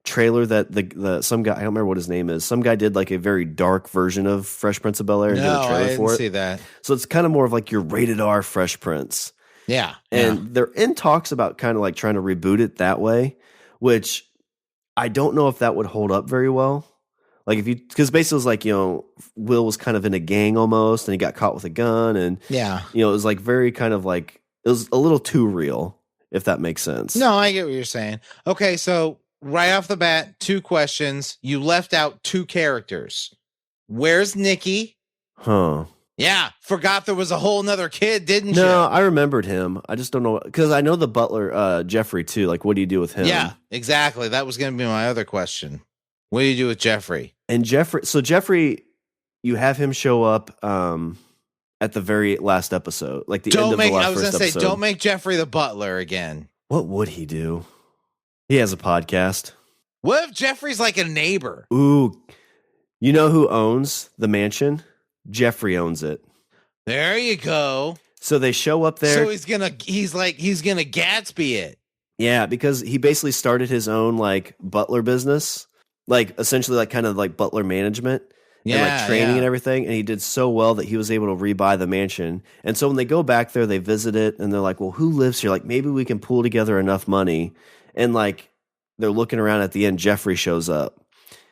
trailer that the some guy, I don't remember what his name is, some guy did like a very dark version of Fresh Prince of Bel Air and did a trailer I didn't for it. see that. So it's kind of more of like your rated R Fresh Prince. Yeah. And they're in talks about kind of like trying to reboot it that way, which I don't know if that would hold up very well. Like if you, because basically it was like, you know, Will was kind of in a gang almost and he got caught with a gun and, you know, it was like very kind of like, it was a little too real, if that makes sense. No, I get what you're saying. Okay. So right off the bat, 2 questions. You left out 2 characters. Where's Nikki? Huh. Yeah. Forgot there was a whole nother kid, didn't you? No, I remembered him. I just don't know. Because I know the butler, Jeffrey, too. Like, what do you do with him? Yeah, exactly. That was going to be my other question. What do you do with Jeffrey? And Jeffrey, you have him show up at the very last episode. Like the end of the last first episode. Don't make Jeffrey the butler again. What would he do? He has a podcast. What if Jeffrey's like a neighbor? Ooh, you know who owns the mansion? Jeffrey owns it. There you go. So they show up there. So he's gonna Gatsby it. Yeah, because he basically started his own like butler business, like essentially like kind of like butler management and like training and everything. And he did so well that he was able to rebuy the mansion. And so when they go back there, they visit it and they're like, well, who lives here? Like maybe we can pull together enough money. And like they're looking around at the end, Jeffrey shows up.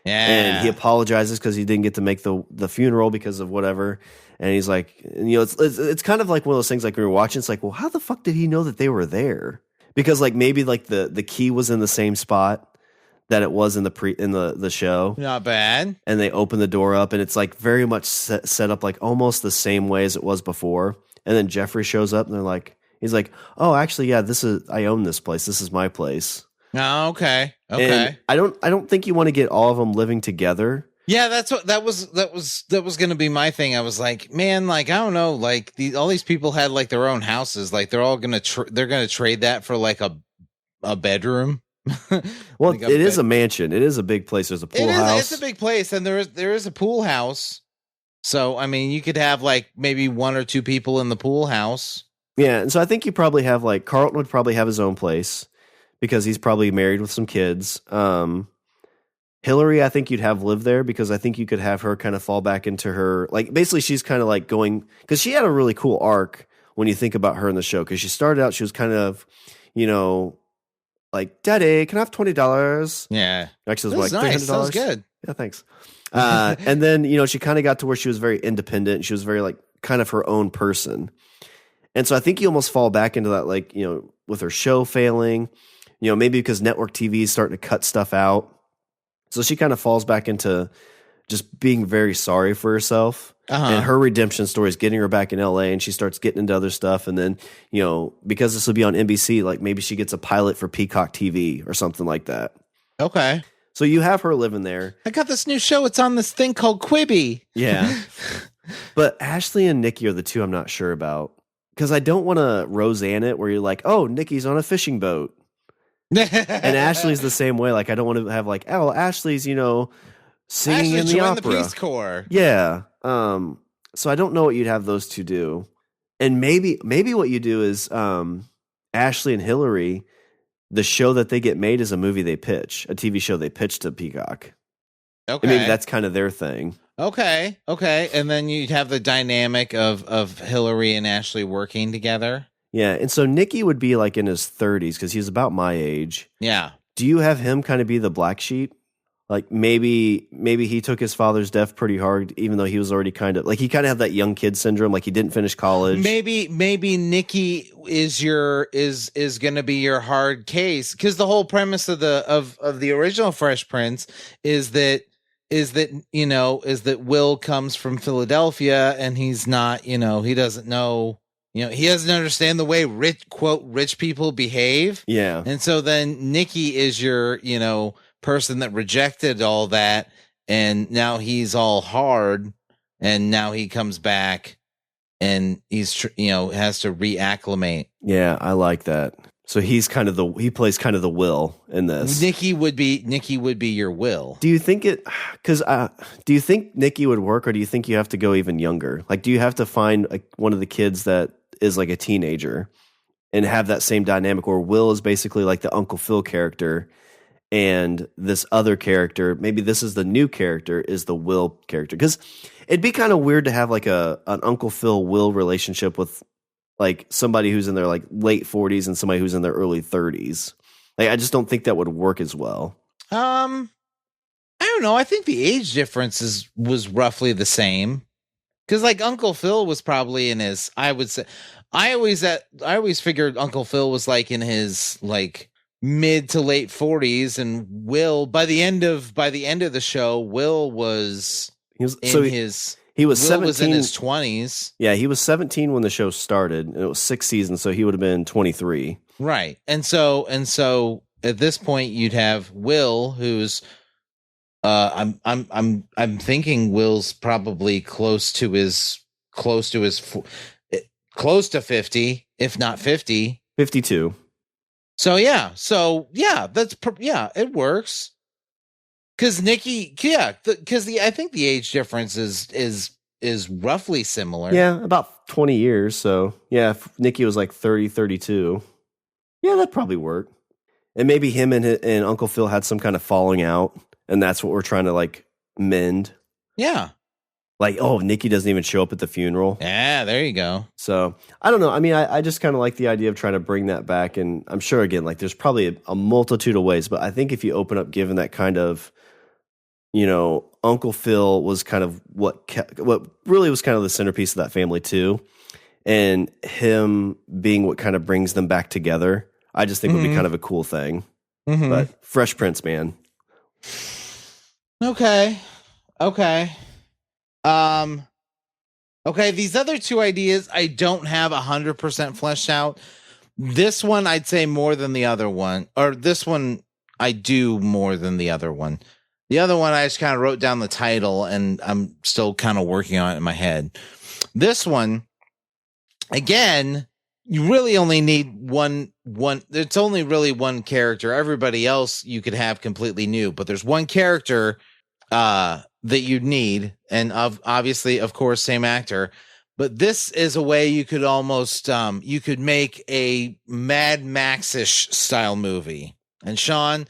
Yeah. And he apologizes because he didn't get to make the funeral because of whatever. And he's like, you know, it's kind of like one of those things like when you're watching, it's like, well, how the fuck did he know that they were there? Because like maybe like the key was in the same spot that it was in the show. Not bad. And they open the door up, and it's like very much set up like almost the same way as it was before. And then Jeffrey shows up, and he's like, oh, actually, yeah, I own this place. This is my place. Oh, okay. And I don't think you want to get all of them living together. Yeah, that was going to be my thing. I was like, man, like, I don't know, like all these people had like their own houses. Like they're all going to they're going to trade that for like a bedroom. Well, like it is a mansion. It is a big place. There's a pool house. It's a big place, and there is a pool house. So, I mean, you could have like maybe one or two people in the pool house. Yeah, and so I think you probably have like Carlton would probably have his own place because he's probably married with some kids. Hillary, I think you'd have live there because I think you could have her kind of fall back into her, like basically she's kind of like going, because she had a really cool arc when you think about her in the show, because she started out, she was kind of, like, Daddy, can I have $20? Yeah. Actually, it was like nice. $300. That was good. Yeah, thanks. And then, she kind of got to where she was very independent. She was very like kind of her own person. And so I think you almost fall back into that, like, with her show failing, maybe because network TV is starting to cut stuff out. So she kind of falls back into just being very sorry for herself. And her redemption story is getting her back in LA, and she starts getting into other stuff. And then, because this will be on NBC, like maybe she gets a pilot for Peacock TV or something like that. Okay. So you have her living there. I got this new show. It's on this thing called Quibi. Yeah. But Ashley and Nikki are the two I'm not sure about. Because I don't want to Roseanne it where you're like, oh, Nikki's on a fishing boat. And Ashley's the same way. Like, I don't want to have like, oh, Ashley's, singing in the opera. The Peace Corps. Yeah. So I don't know what you'd have those two do. And maybe what you do is Ashley and Hillary, the show that they get made is a movie they pitch, a TV show they pitch to Peacock. Okay. And maybe that's kind of their thing. Okay. And then you'd have the dynamic of Hillary and Ashley working together. Yeah. And so Nicky would be like in his 30s because he's about my age. Yeah. Do you have him kind of be the black sheep? Like maybe he took his father's death pretty hard, even though he was already kind of like he kind of had that young kid syndrome, like he didn't finish college. Maybe Nicky is going to be your hard case, because the whole premise of the original Fresh Prince is that Will comes from Philadelphia and he's not, he doesn't know, he doesn't understand the way rich people behave. Yeah. And so then Nicky is your, person that rejected all that, and now he's all hard, and now he comes back and he's has to reacclimate. Yeah, I like that. So he plays kind of the Will in this. Nicky would be your Will. Do you think do you think Nicky would work, or do you think you have to go even younger? Like, do you have to find one of the kids that is like a teenager and have that same dynamic where Will is basically like the Uncle Phil character, and this other character, maybe this is the new character, is the Will character? Because it'd be kind of weird to have like an Uncle Phil Will relationship with like somebody who's in their like late 40s and somebody who's in their early 30s. Like, I just don't think that would work as well. I don't know. I think the age difference was roughly the same. Because like Uncle Phil was probably in his, I would say, I always figured Uncle Phil was like in his like mid to late 40s, and Will by the end of the show, Will was in his 17, was in his 20s. Yeah, he was 17 when the show started, and it was 6 seasons, so he would have been 23. Right. And so at this point you'd have Will, who's I'm thinking Will's probably close to 50, if not 50. 52. So yeah, it works. Because Nicky, I think the age difference is roughly similar. Yeah, about 20 years. So yeah, if Nicky was like 30, 32. Yeah, that'd probably work. And maybe him and Uncle Phil had some kind of falling out, and that's what we're trying to like mend. Yeah. Like, oh, Nicky doesn't even show up at the funeral. Yeah, there you go. So I don't know. I mean, I just kind of like the idea of trying to bring that back. And I'm sure, again, like there's probably a multitude of ways. But I think if you open up giving that kind of, Uncle Phil was kind of what really was kind of the centerpiece of that family too. And him being what kind of brings them back together, I just think would be kind of a cool thing. Mm-hmm. But Fresh Prince, man. Okay. Okay. Um. Okay. These other two ideas, I don't have 100% fleshed out. This one, I'd say more than the other one, or this one, I do more than the other one. The other one, I just kind of wrote down the title, and I'm still kind of working on it in my head. This one, again, you really only need one. It's only really one character. Everybody else you could have completely new, but there's one character that you need, and obviously, of course, same actor. But this is a way you could almost you could make a Mad Max-ish style movie. And Shawn,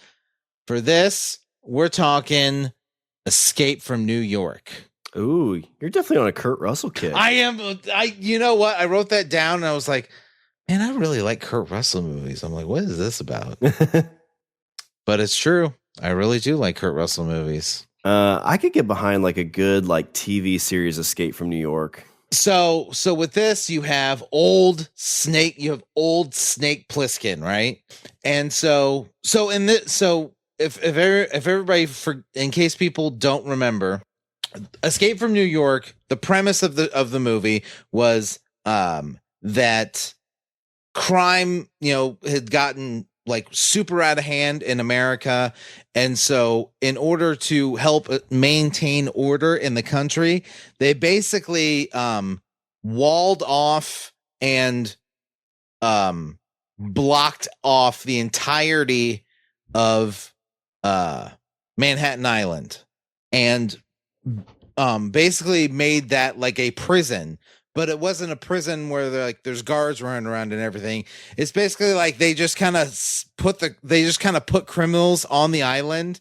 for this, we're talking Escape from New York. Ooh, you're definitely on a Kurt Russell kick. I am. You know what? I wrote that down and I was like, man, I really like Kurt Russell movies. I'm like, what is this about? But it's true. I really do like Kurt Russell movies. I could get behind like a good like TV series Escape from New York. So with this, you have old Snake Plissken, right? And so if everybody, in case people don't remember, Escape from New York, the premise of the movie was that crime, had gotten like super out of hand in America. And so in order to help maintain order in the country, they basically walled off and blocked off the entirety of Manhattan Island and basically made that like a prison. But it wasn't a prison where there's guards running around and everything. It's basically like they just kind of put criminals on the island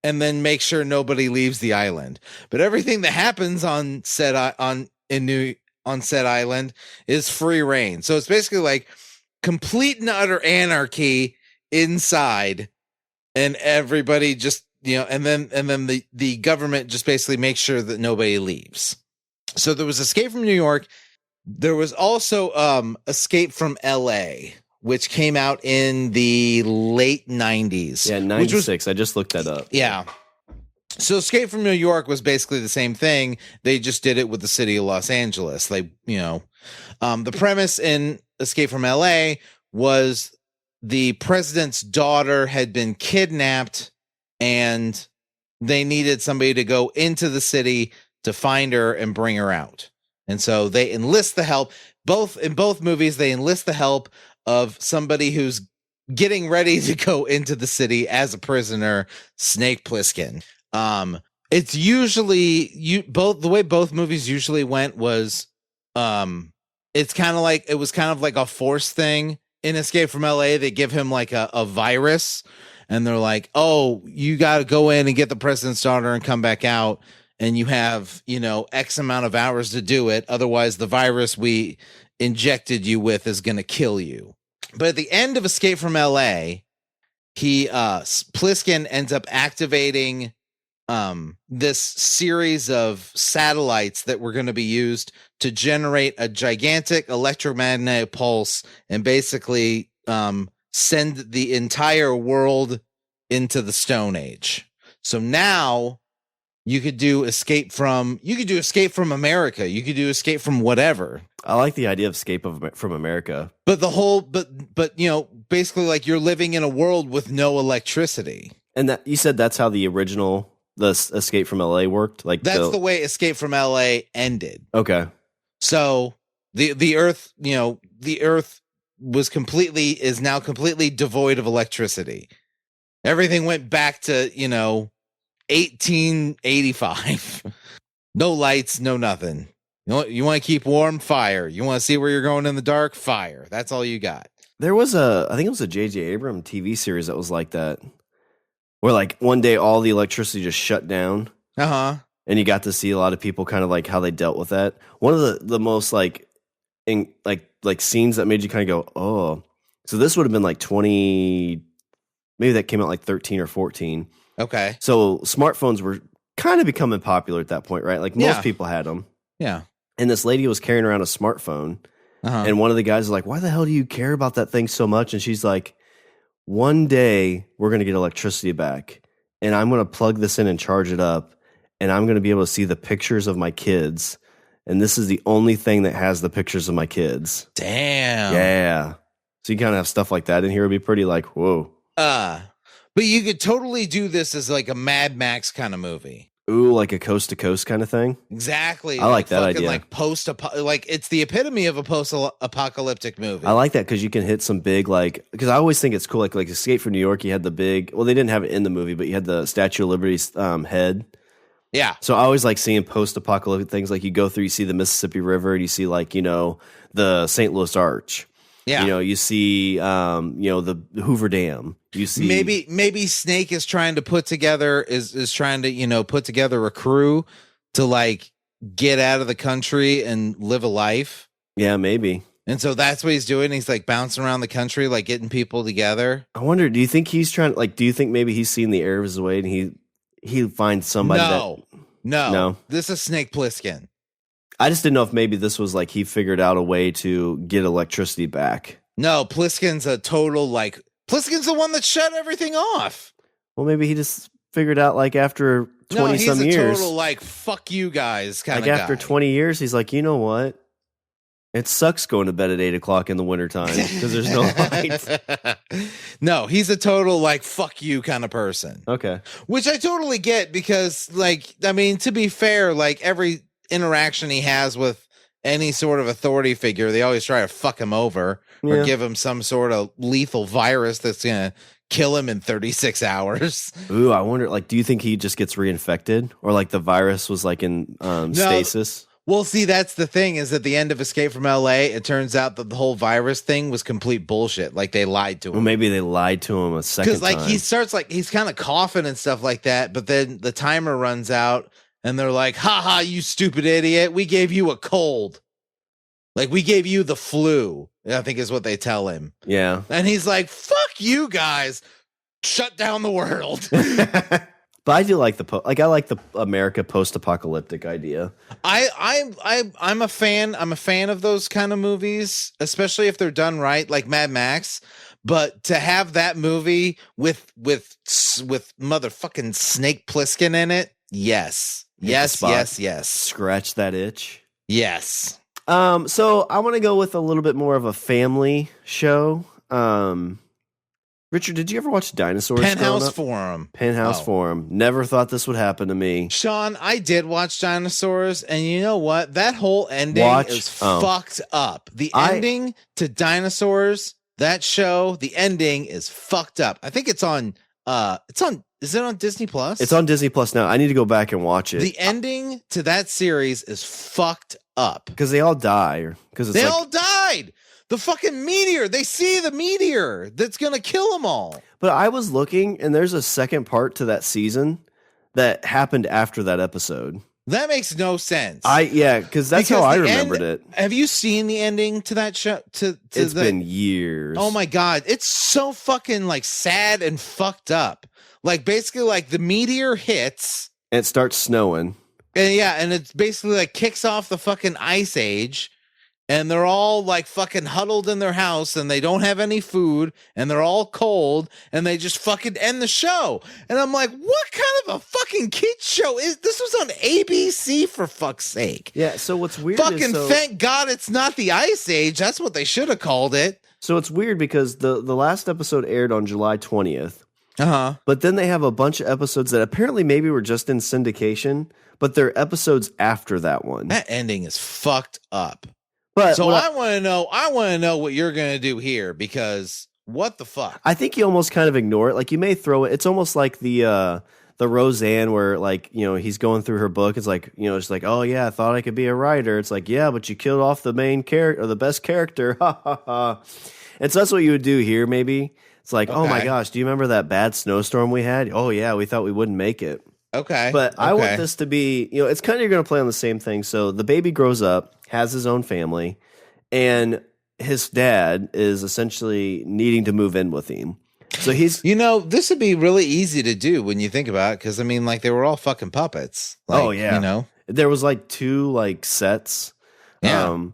and then make sure nobody leaves the island. But everything that happens on said island is free reign. So it's basically like complete and utter anarchy inside, and everybody just and then the government just basically makes sure that nobody leaves. So there was Escape from New York. There was also Escape from LA, which came out in the late 90s. Yeah, 96. I just looked that up. Yeah. So Escape from New York was basically the same thing. They just did it with the city of Los Angeles. The premise in Escape from LA was the president's daughter had been kidnapped and they needed somebody to go into the city to find her and bring her out. And so they enlist the help. In both movies, they enlist the help of somebody who's getting ready to go into the city as a prisoner, Snake Plissken. It's usually the way both movies usually went was it was kind of like a force thing. In Escape from LA, they give him like a virus and they're like, oh, you got to go in and get the president's daughter and come back out. And you have, X amount of hours to do it. Otherwise, the virus we injected you with is going to kill you. But at the end of Escape from LA, Plissken ends up activating this series of satellites that were going to be used to generate a gigantic electromagnetic pulse and basically send the entire world into the Stone Age. So now you could do Escape from America. You could do Escape from whatever. I like the idea of Escape from America. But basically like you're living in a world with no electricity. And that you said that's how the Escape from LA worked? Like that's the way Escape from LA ended. Okay. So the Earth is now completely devoid of electricity. Everything went back to, 1885. No lights, no nothing. You want to keep warm? Fire. You want to see where you're going in the dark? Fire. That's all you got. There was I think it was a J.J. Abrams TV series that was like that, where like one day all the electricity just shut down. Uh-huh. And you got to see a lot of people kind of like how they dealt with that. One of the most like scenes that made you kind of go, oh. So this would have been like 20, maybe that came out like 13 or 14. Okay. So smartphones were kind of becoming popular at that point, right? Like most people had them. Yeah. And this lady was carrying around a smartphone. Uh-huh. And one of the guys was like, why the hell do you care about that thing so much? And she's like, one day we're going to get electricity back and I'm going to plug this in and charge it up, and I'm going to be able to see the pictures of my kids. And this is the only thing that has the pictures of my kids. Damn. Yeah. So you kind of have stuff like that in here. It'd be pretty like, whoa. But you could totally do this as like a Mad Max kind of movie. Ooh, like a coast to coast kind of thing. Exactly. I like that idea. Like like it's the epitome of a post-apocalyptic movie. I like that because you can hit some big because I always think it's cool. Like Escape from New York, you had the big. Well, they didn't have it in the movie, but you had the Statue of Liberty's head. Yeah. So I always like seeing post-apocalyptic things. Like you go through, you see the Mississippi River, and you see the St. Louis Arch. Yeah. You see the Hoover Dam. You see maybe Snake is trying to put together put together a crew to like get out of the country and live a life. Yeah, maybe. And so that's what he's doing. He's like bouncing around the country, like getting people together. I wonder, do you think he's trying do you think maybe he's seen the error of his way and he finds somebody No. This is Snake Plissken. I just didn't know if maybe this was like he figured out a way to get electricity back. No, Plissken's a total Plissken's the one that shut everything off. Well, maybe he just figured out after 20 some years. He's a total fuck you guys kind of guy. After 20 years, he's like, you know what? It sucks going to bed at 8 o'clock in the wintertime because there's no light. No, he's a total fuck you kind of person. Okay. Which I totally get because to be fair, every interaction he has with any sort of authority figure, they always try to fuck him over or give him some sort of lethal virus that's going to kill him in 36 hours. Ooh, I wonder, do you think he just gets reinfected or the virus was in stasis? Well, see, that's the thing is at the end of Escape from LA, it turns out that the whole virus thing was complete bullshit. They lied to him. Well, maybe they lied to him a second time. Because he starts he's kind of coughing and stuff like that, but then the timer runs out and they're like, ha, you stupid idiot. We gave you a cold. We gave you the flu, I think is what they tell him. Yeah. And he's like, fuck you guys. Shut down the world. But I do like I like the America post-apocalyptic idea. I'm a fan. I'm a fan of those kind of movies, especially if they're done right, like Mad Max. But to have that movie with motherfucking Snake Plissken in it, yes. Yes. Scratch that itch. Yes. So I want to go with a little bit more of a family show. Richard, did you ever watch Dinosaurs? Penthouse Forum. Forum. Never thought this would happen to me. Shawn, I did watch Dinosaurs, and you know what? That whole ending is fucked up. The ending to Dinosaurs, that show, the ending is fucked up. I think is it on Disney Plus? It's on Disney Plus now. I need to go back and watch it. The ending to that series is fucked up. Because they all die. They all died. The fucking meteor. They see the meteor that's going to kill them all. But I was looking, and there's a second part to that season that happened after that episode. That makes no sense. Because that's how I remembered it. Have you seen the ending to that show? It's been years. Oh my God. It's so fucking sad and fucked up. Basically the meteor hits. And it starts snowing. And it's basically kicks off the fucking ice age. And they're all fucking huddled in their house and they don't have any food and they're all cold and they just fucking end the show. And I'm like, what kind of a fucking kids show is this? Was on ABC for fuck's sake. Yeah. So what's weird thank God it's not the Ice Age. That's what they should have called it. So it's weird because the last episode aired on July 20th. Uh-huh. But then they have a bunch of episodes that apparently maybe were just in syndication, but they're episodes after that one. That ending is fucked up. But so I want to know what you're going to do here because what the fuck? I think you almost kind of ignore it. You may throw it. It's almost like the Roseanne where he's going through her book. It's it's oh yeah, I thought I could be a writer. It's yeah, but you killed off the main character or the best character. Ha ha ha. And so that's what you would do here maybe. It's oh my gosh, do you remember that bad snowstorm we had? Oh yeah, we thought we wouldn't make it. Okay. But I want this to be, it's kind of you're going to play on the same thing. So the baby grows up, has his own family, and his dad is essentially needing to move in with him. So he's, this would be really easy to do when you think about it. Cause they were all fucking puppets. Oh yeah. There was 2 sets. Yeah.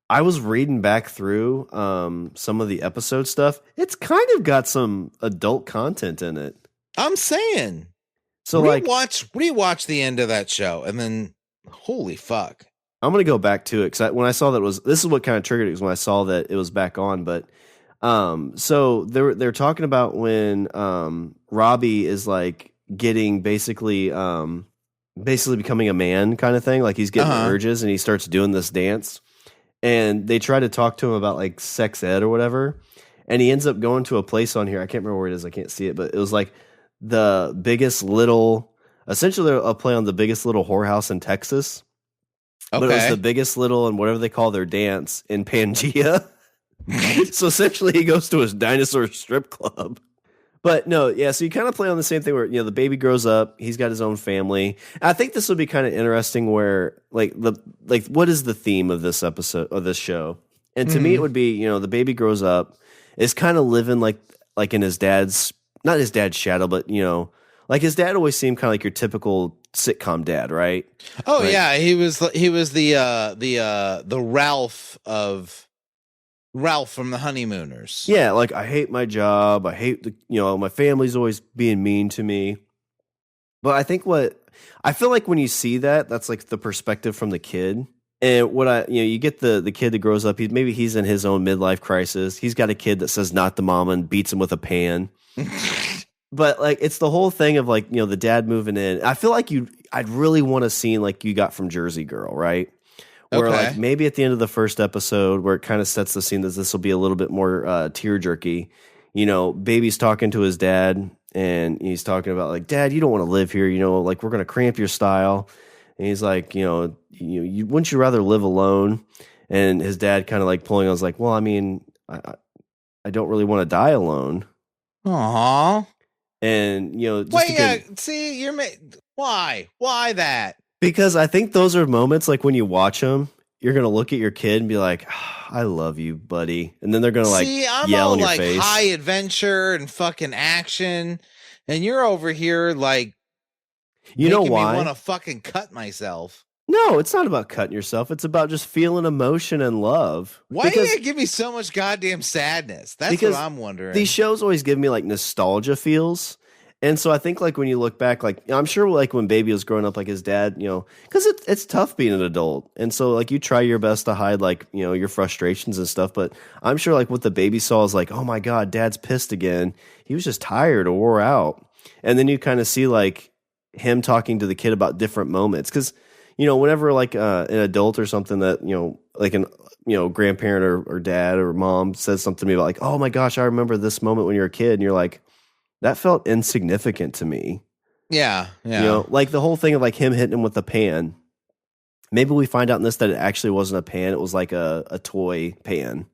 I was reading back through some of the episode stuff. It's kind of got some adult content in it. I'm saying. So rewatch the end of that show, and then holy fuck. I'm gonna go back to it because when I saw that this is what kind of triggered it, was when I saw that it was back on. But so they're talking about when Robbie is like getting basically becoming a man kind of thing, like he's getting urges and he starts doing this dance, and they try to talk to him about like sex ed or whatever, and he ends up going to a place on here, I can't remember where it is, I can't see it, but it was like the biggest little, essentially a play on the biggest little whorehouse in Texas. But it was the biggest little and whatever they call their dance in Pangea. So essentially he goes to his dinosaur strip club. But no, yeah, so you kind of play on the same thing where, the baby grows up, he's got his own family. I think this would be kind of interesting where what is the theme of this episode of this show? And to me it would be, the baby grows up, is kind of living like in his dad's, not his dad's shadow, but like his dad always seemed kind of like your typical sitcom dad, right? Oh yeah, he was the Ralph from the Honeymooners. Yeah, like I hate my job. I hate my family's always being mean to me. But I think I feel like when you see that, that's like the perspective from the kid. And you get the kid that grows up. Maybe he's in his own midlife crisis. He's got a kid that says "not the mama" and beats him with a pan. But like it's the whole thing of like the dad moving in. I feel like I'd really want a scene like you got from Jersey Girl, right? Where like maybe at the end of the first episode, where it kind of sets the scene that this will be a little bit more tear jerky. Baby's talking to his dad, and he's talking about like, Dad, you don't want to live here. Like we're gonna cramp your style. And he's like, you wouldn't you rather live alone? And his dad kind of like pulling. I was like, well, I mean, I don't really want to die alone. Aww. And see, why that? Because I think those are moments like when you watch them, you're gonna look at your kid and be like, "I love you, buddy," and then they're gonna I'm yell all in your like face. High adventure and fucking action, and you're over here like, you know why? I want to fucking cut myself. No, it's not about cutting yourself. It's about just feeling emotion and love. Why do you give me so much goddamn sadness? That's what I'm wondering. These shows always give me like nostalgia feels. And so I think like when you look back, like I'm sure like when Baby was growing up, like his dad, because it's tough being an adult. And so like you try your best to hide like, your frustrations and stuff. But I'm sure like what the baby saw is like, oh my God, Dad's pissed again. He was just tired or wore out. And then you kind of see like him talking to the kid about different moments. Because, whenever like an adult or something that, like an, grandparent or dad or mom says something to me about like, oh my gosh, I remember this moment when you were a kid. And you're like, that felt insignificant to me. Yeah, yeah. Like the whole thing of like him hitting him with a pan. Maybe we find out in this that it actually wasn't a pan; it was like a toy pan.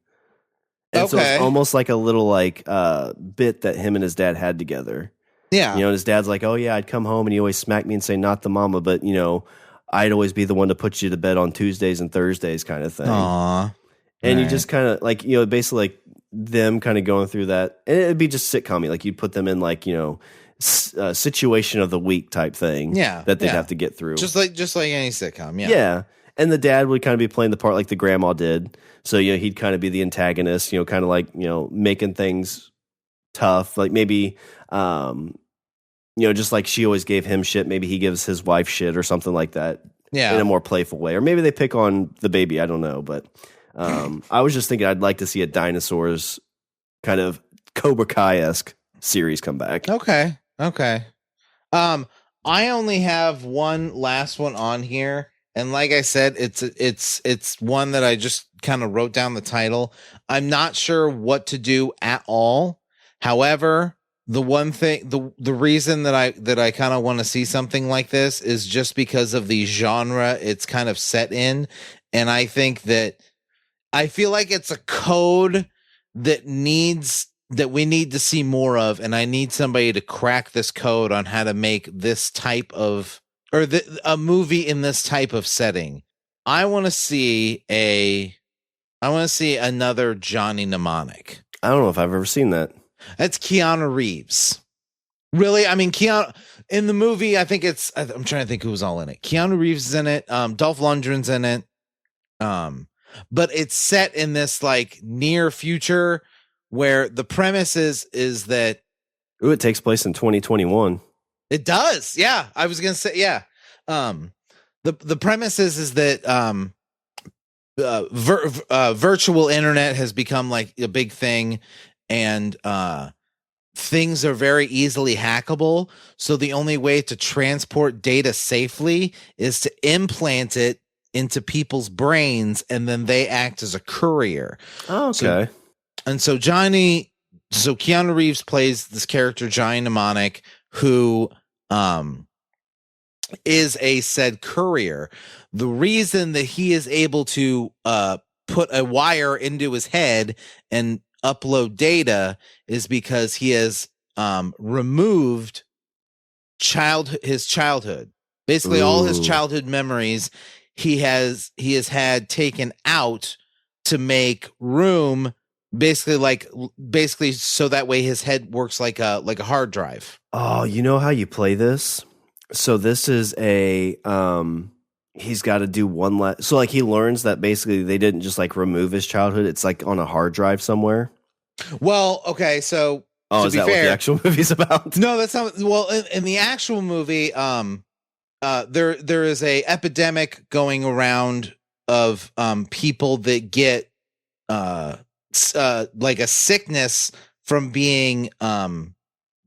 And so it's almost like a little like bit that him and his dad had together. Yeah, and his dad's like, "Oh yeah, I'd come home and he always smack me and say not the mama, but I'd always be the one to put you to bed on Tuesdays and Thursdays, kind of thing." Aww. And you just kind of like basically like them kind of going through that, and it'd be just sitcom-y, like you'd put them in like situation of the week type thing, that they'd have to get through, just like any sitcom, yeah. And the dad would kind of be playing the part like the grandma did, so he'd kind of be the antagonist, kind of like making things tough, like maybe just like she always gave him shit, maybe he gives his wife shit or something like that, in a more playful way, or maybe they pick on the baby, I don't know, but. I was just thinking I'd like to see a dinosaurs kind of Cobra Kai-esque series come back. Okay. I only have one last one on here, and like I said, it's one that I just kind of wrote down the title. I'm not sure what to do at all. However, the one thing, the reason that I kind of want to see something like this is just because of the genre it's kind of set in, and I feel like it's a code that we need to see more of, and I need somebody to crack this code on how to make this type of a movie in this type of setting. I want to see another Johnny Mnemonic. I don't know if I've ever seen that. That's Keanu Reeves. Really? I mean, Keanu in the movie, I think I'm trying to think who was all in it. Keanu Reeves is in it. Dolph Lundgren's in it. But it's set in this like near future where the premise is that Ooh, it takes place in 2021. It does. Yeah. I was going to say, yeah. The premise is that virtual internet has become like a big thing, and things are very easily hackable. So the only way to transport data safely is to implant it into people's brains, and then they act as a courier. Oh, okay. So Keanu Reeves plays this character, Johnny Mnemonic, who is a said courier. The reason that he is able to put a wire into his head and upload data is because he has removed his childhood. Basically, all his childhood memories he has had taken out to make room. Basically, so that way his head works like a hard drive. Oh, you know how you play this? So this is a he's got to do one so like he learns that basically they didn't just like remove his childhood. It's like on a hard drive somewhere. Well, okay, so is that what the actual movie's about? No, that's not. Well, in the actual movie, there is a epidemic going around of people that get like a sickness from being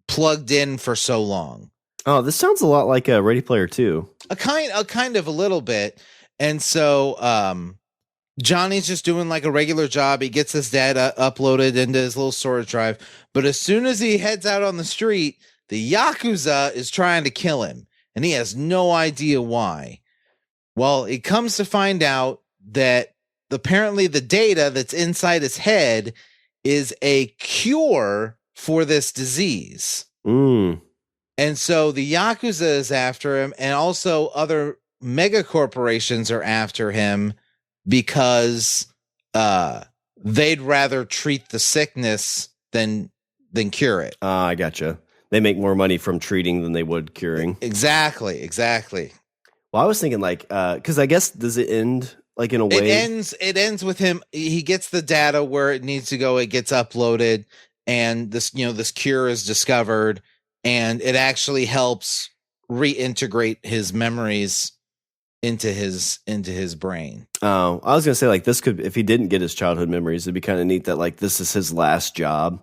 plugged in for so long. Oh, this sounds a lot like Ready Player 2. A kind of a little bit. And so Johnny's just doing like a regular job. He gets his data uploaded into his little storage drive. But as soon as he heads out on the street, the Yakuza is trying to kill him. And he has no idea why. Well, it comes to find out that apparently the data that's inside his head is a cure for this disease. And so the Yakuza is after him, and also other mega corporations are after him because they'd rather treat the sickness than cure it. I gotcha. They make more money from treating than they would curing. Exactly. Well, I was thinking like, because I guess, does it end like in a way? It ends with him. He gets the data where it needs to go. It gets uploaded, and this cure is discovered. And it actually helps reintegrate his memories into his brain. Oh, I was gonna say like this could, if he didn't get his childhood memories, it'd be kind of neat that like this is his last job,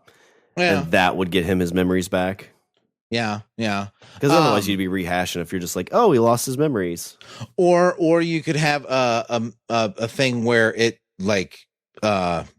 and that would get him his memories back. Yeah. Because otherwise you'd be rehashing if you're just like, oh, he lost his memories. Or you could have a thing where it like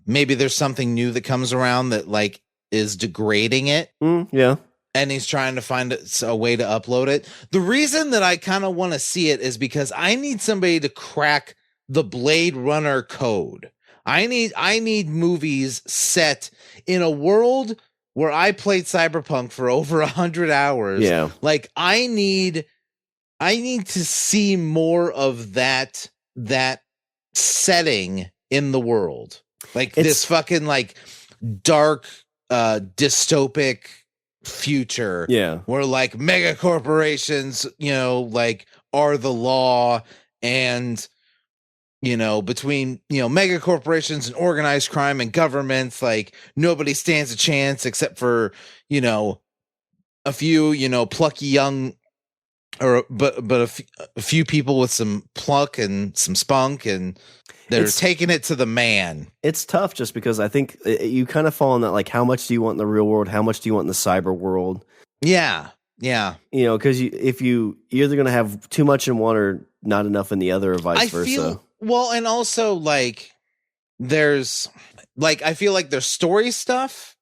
maybe there's something new that comes around that like is degrading it. Yeah. And he's trying to find a way to upload it. The reason that I kind of want to see it is because I need somebody to crack the Blade Runner code. I need movies set in a world where I played Cyberpunk for over 100 hours. Yeah. Like I need to see more of that setting in the world. Like this fucking like dark dystopic future, where like mega corporations like are the law, and between mega corporations and organized crime and governments, like nobody stands a chance except for a few plucky young but a few people with some pluck and some spunk, and they're taking it to the man. It's tough just because I think you kind of fall in that, like, how much do you want in the real world? How much do you want in the cyber world? Yeah. Because if you're either going to have too much in one or not enough in the other, or vice versa. And also, like, I feel like there's story stuff.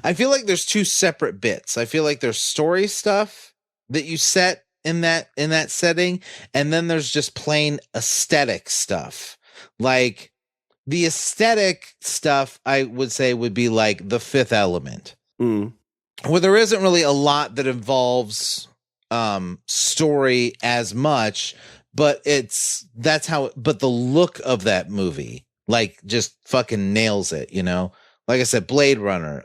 I feel like there's two separate bits. I feel like there's story stuff that you set in that setting, and then there's just plain aesthetic stuff. Like the aesthetic stuff, I would say would be like The Fifth Element, where there isn't really a lot that involves story as much, but but the look of that movie, like, just fucking nails it. Like I said, Blade Runner.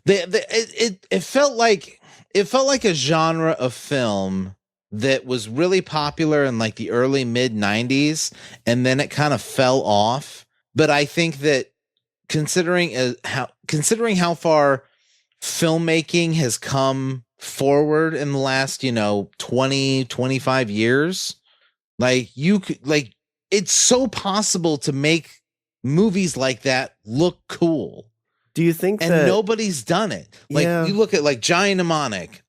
It felt like a genre of film that was really popular in like the early mid 90s, and then it kind of fell off. But I think that considering how far filmmaking has come forward in the last, 20, 25 years. Like you could, like, it's so possible to make movies like that look cool. Do you think and that nobody's done it? Like you look at like Giant Mnemonic,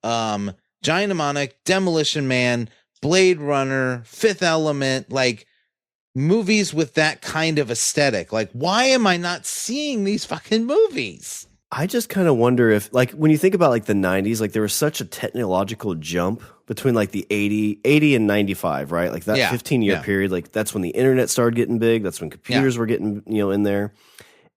Demolition Man, Blade Runner, Fifth Element, like movies with that kind of aesthetic. Like, why am I not seeing these fucking movies? I just kind of wonder if, like, when you think about like the 90s, like there was such a technological jump between like the 80 and 95, right? Like that 15-year period, like that's when the internet started getting big. That's when computers were getting, in there.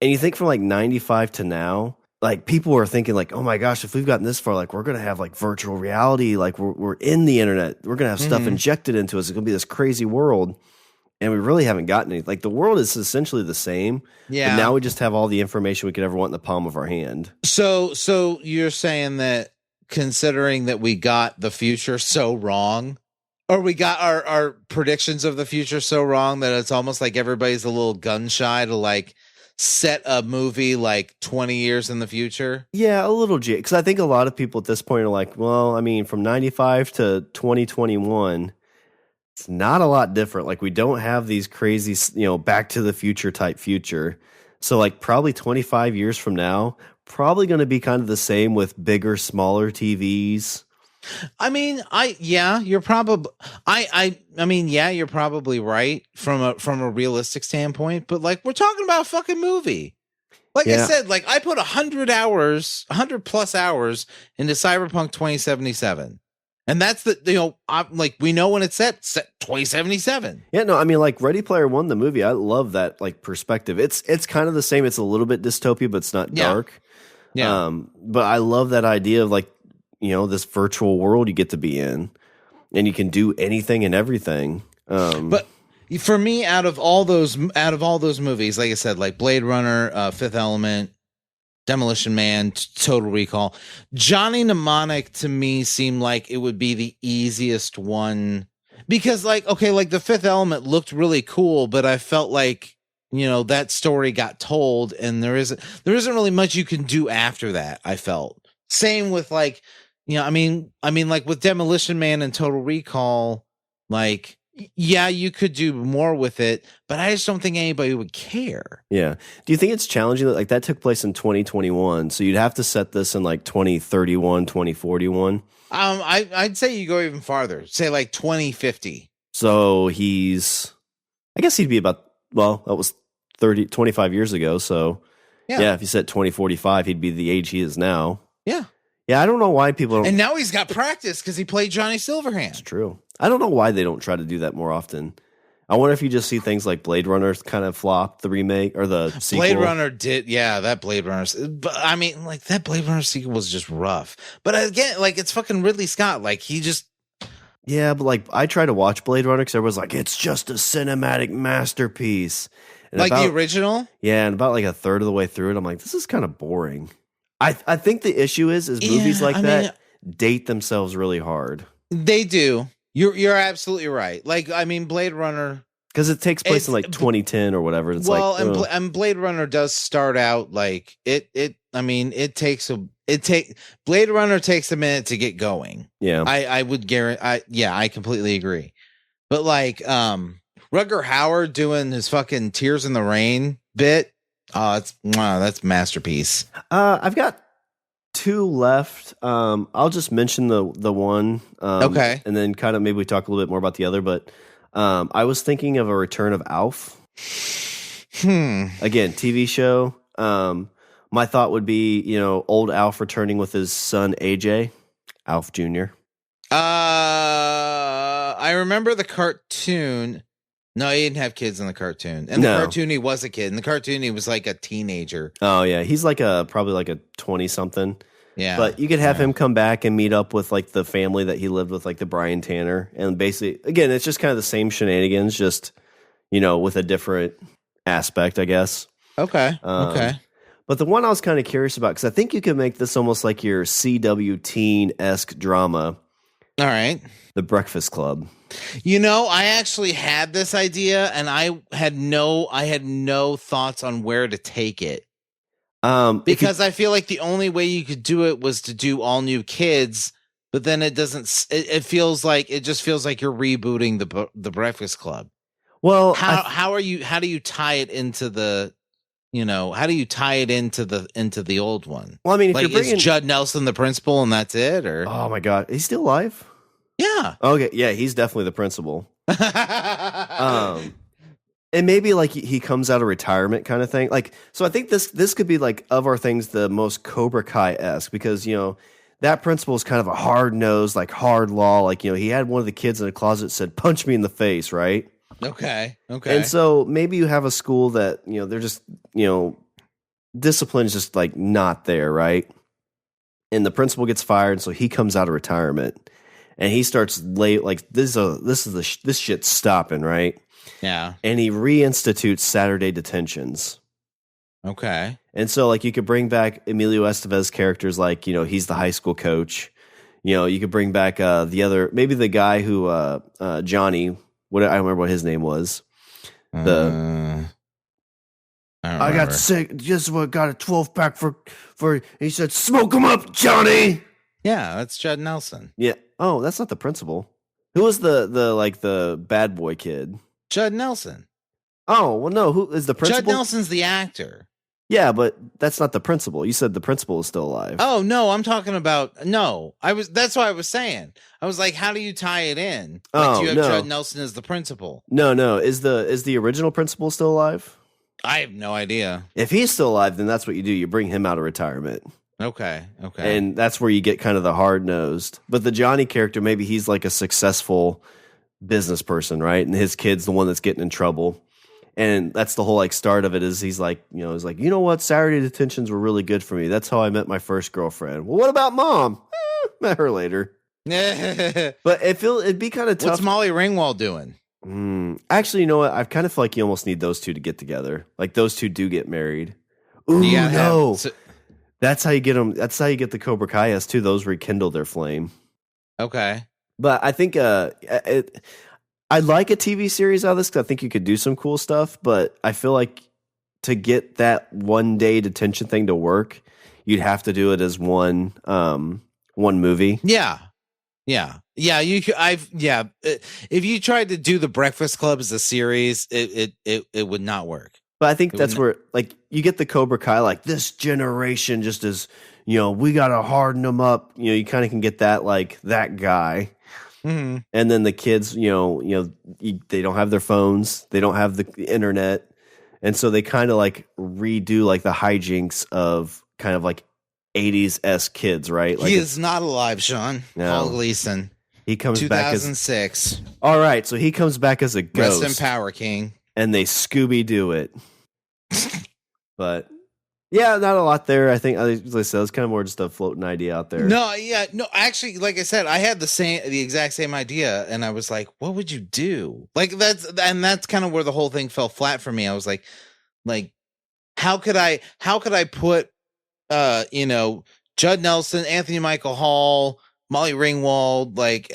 And you think from like 95 to now, like people were thinking like, oh my gosh, if we've gotten this far, like we're going to have like virtual reality, like we're in the internet. We're going to have stuff injected into us. It's going to be this crazy world. And we really haven't gotten any. Like the world is essentially the same. Yeah. But now we just have all the information we could ever want in the palm of our hand. So you're saying that considering that we got the future so wrong, or we got our predictions of the future so wrong that it's almost like everybody's a little gun shy to like set a movie like 20 years in the future? Yeah, a little because I think a lot of people at this point are like, well, I mean, from 95 to 2021, it's not a lot different. Like we don't have these crazy, Back to the Future type future. So like probably 25 years from now, probably going to be kind of the same with bigger, smaller TVs. I mean, you're probably you're probably right from a realistic standpoint, but like we're talking about a fucking movie. Like I said, like I put 100 plus hours into Cyberpunk 2077. And that's we know when it's set 2077. Yeah, no, I mean, like Ready Player One, the movie, I love that like perspective. It's kind of the same. It's a little bit dystopia, but it's not dark. Yeah. But I love that idea of like, this virtual world you get to be in, and you can do anything and everything. But for me, out of all those movies, like I said, like Blade Runner, Fifth Element, Demolition Man, Total Recall, Johnny Mnemonic to me seemed like it would be the easiest one because like, okay, like the Fifth Element looked really cool, but I felt like, that story got told and there isn't really much you can do after that. I felt same with like, I mean, like with Demolition Man and Total Recall, like, yeah, you could do more with it, but I just don't think anybody would care. Yeah. Do you think it's challenging that like that took place in 2021? So you'd have to set this in like 2031, 2041? I'd say you go even farther. Say like 2050. So I guess he'd be about, well, that was 25 years ago. So yeah, if you said 2045, he'd be the age he is now. Yeah. Yeah, I don't know why people don't. And now he's got practice because he played Johnny Silverhand. It's true. I don't know why they don't try to do that more often. I wonder if you just see things like Blade Runner kind of flop, the remake or the sequel. Blade Runner did, that Blade Runner. But I mean, like that Blade Runner sequel was just rough. But again, like it's fucking Ridley Scott. Like he just. Yeah, but like I try to watch Blade Runner because everyone's like, it's just a cinematic masterpiece. And like the original? Yeah, and about like a third of the way through it, I'm like, this is kind of boring. I think the issue is movies like that date themselves really hard. They do. You're absolutely right. Like, I mean, Blade Runner, because it takes place in like 2010 or whatever. It's and Blade Runner does start out like it. Blade Runner takes a minute to get going. Yeah, I would guarantee. I completely agree. But like, Rutger Hauer doing his fucking Tears in the Rain bit. Oh, that's masterpiece. I've got two left. I'll just mention the one. Okay. And then kind of maybe we talk a little bit more about the other. But I was thinking of a return of Alf. Again, TV show. My thought would be, old Alf returning with his son AJ, Alf Jr. I remember the cartoon. No, he didn't have kids in the cartoon. And the cartoon, he was a kid. In the cartoon, he was like a teenager. Oh, yeah. He's like probably like a 20-something. Yeah. But you could have him come back and meet up with like the family that he lived with, like the Brian Tanner. And basically, again, it's just kind of the same shenanigans, just, with a different aspect, I guess. Okay. Okay. But the one I was kind of curious about, because I think you could make this almost like your CW teen-esque drama. All right. The Breakfast Club. I actually had this idea, and I had no thoughts on where to take it. Because I feel like the only way you could do it was to do all new kids, but then it doesn't. It feels like just feels like you're rebooting the Breakfast Club. Well, how do you tie it into the, how do you tie it into the old one? Well, I mean, if like, you're bringing is Judd Nelson the principal and that's it, or oh my god, he's still alive? Yeah. Okay, yeah, he's definitely the principal. And maybe like he comes out of retirement kind of thing. Like, so I think this could be like of our things the most Cobra Kai-esque, because that principal is kind of a hard nosed, like hard law. Like he had one of the kids in a closet said, "Punch me in the face," right? Okay. And so maybe you have a school that they're just discipline is just like not there, right? And the principal gets fired, so he comes out of retirement, and he starts like this shit's stopping, right? Yeah. And he reinstitutes Saturday detentions. Okay. And so like you could bring back Emilio Estevez characters, like he's the high school coach. You could bring back maybe the guy who Johnny, I don't remember what his name was. I got sick. Just got a 12-pack for. He said, "Smoke him up, Johnny." Yeah, that's Judd Nelson. Yeah. Oh, that's not the principal. Who was the bad boy kid? Judd Nelson. Oh well, no. Who is the principal? Judd Nelson's the actor. Yeah, but that's not the principal. You said the principal is still alive. Oh no, I'm talking about no. That's what I was saying. I was like, how do you tie it in? Like, you have Judd Nelson as the principal. No. Is the original principal still alive? I have no idea. If he's still alive, then that's what you do. You bring him out of retirement. Okay. And that's where you get kind of the hard-nosed. But the Johnny character, maybe he's like a successful business person, right? And his kid's the one that's getting in trouble. And that's the whole like start of it is he's like, what? Saturday detentions were really good for me. That's how I met my first girlfriend. Well, what about mom? Met her later. But it'd be kind of tough. What's Molly Ringwald doing? Actually, you know what? I kind of feel like you almost need those two to get together. Like those two do get married. Ooh, no. That's how you get them. That's how you get the Cobra Kai too. Those rekindle their flame. Okay. But I think I'd like a TV series out of this because I think you could do some cool stuff. But I feel like to get that 1 day detention thing to work, you'd have to do it as one movie. Yeah. If you tried to do the Breakfast Club as a series, it would not work. But I think that's where like you get the Cobra Kai, like this generation just is, we got to harden them up. You kind of can get that, like that guy. Mm-hmm. And then the kids, they don't have their phones. They don't have the internet. And so they kind of like redo like the hijinks of kind of like 80s-esque kids, right? Like he is not alive, Sean. No. Paul Gleason. He comes back as 2006. All right, so he comes back as a ghost. Rest in power, King. And they Scooby-Doo it. But yeah, not a lot there. I think, as I said, it's kind of more just a floating idea out there. No, actually, like I said, I had the exact same idea, and I was like, what would you do? Like that's kind of where the whole thing fell flat for me. I was like, how could I put Judd Nelson, Anthony Michael Hall, Molly Ringwald, like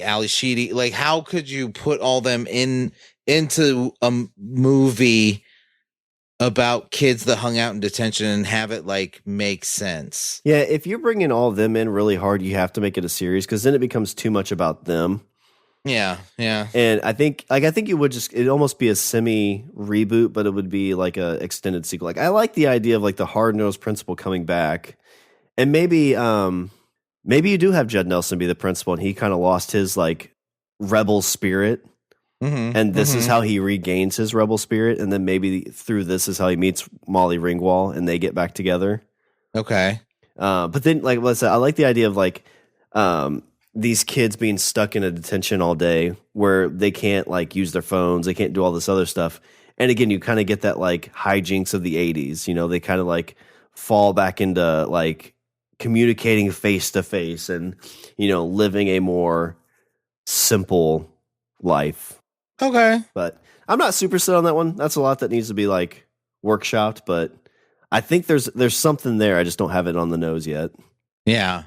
Ali Sheedy, like how could you put all them into a movie about kids that hung out in detention and have it like make sense? Yeah, if you're bringing all of them in really hard, you have to make it a series because then it becomes too much about them. Yeah. And I think it would it'd almost be a semi reboot, but it would be like a extended sequel. Like I like the idea of like the hard nosed principal coming back, and maybe you do have Judd Nelson be the principal, and he kind of lost his like rebel spirit. Mm-hmm, and this is how he regains his rebel spirit, and then maybe through this is how he meets Molly Ringwald, and they get back together. Okay, but then, like I said, I like the idea of like these kids being stuck in a detention all day, where they can't like use their phones, they can't do all this other stuff. And again, you kind of get that like hijinks of the 80s. They kind of like fall back into like communicating face to face, and living a more simple life. Okay. But I'm not super set on that one. That's a lot that needs to be like workshopped, but I think there's something there. I just don't have it on the nose yet. Yeah.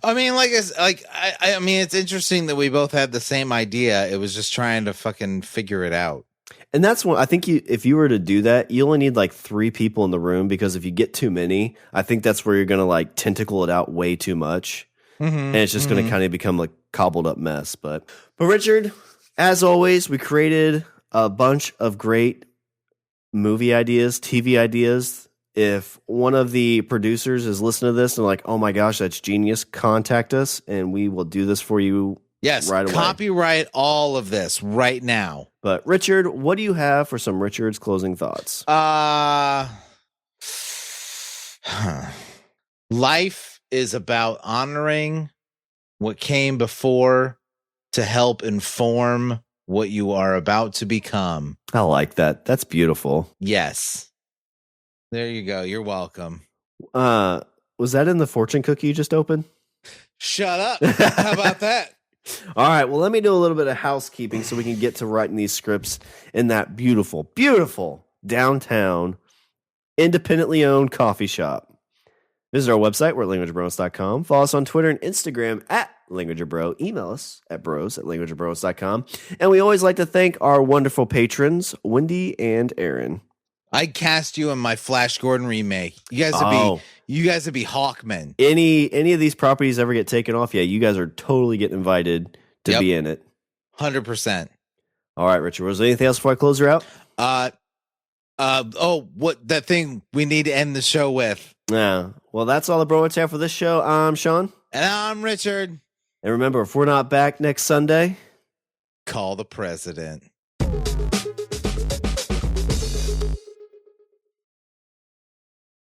I mean, I mean, it's interesting that we both had the same idea. It was just trying to fucking figure it out. And that's one, I think if you were to do that, you only need like 3 people in the room, because if you get too many, I think that's where you're going to like tentacle it out way too much. And it's just going to kind of become like cobbled up mess. But Richard, as always, we created a bunch of great movie ideas, TV ideas. If one of the producers is listening to this and like, oh my gosh, that's genius, contact us and we will do this for you. Yes, right away. Copyright all of this right now. But Richard, what do you have for some Richard's closing thoughts? Life is about honoring what came before to help inform what you are about to become. I like that. That's beautiful. Yes. There you go. You're welcome. Was that in the fortune cookie you just opened? Shut up. How about that? All right. Well, let me do a little bit of housekeeping so we can get to writing these scripts in that beautiful, beautiful downtown, independently owned coffee shop. Visit our website, we're at languageofbromance.com. Follow us on Twitter and Instagram at languageofbro. Email us at bros@languageofbromance.com. And we always like to thank our wonderful patrons, Wendy and Aaron. I'd cast you in my Flash Gordon remake. You guys would be Hawkmen. Any of these properties ever get taken off? Yeah, you guys are totally getting invited to be in it. 100%. All right, Richard. Was there anything else before I close her out? What that thing we need to end the show with? Yeah. Well, that's all the Bromance have for this show. I'm Shawn. And I'm Richard. And remember, if we're not back next Sunday, call the president.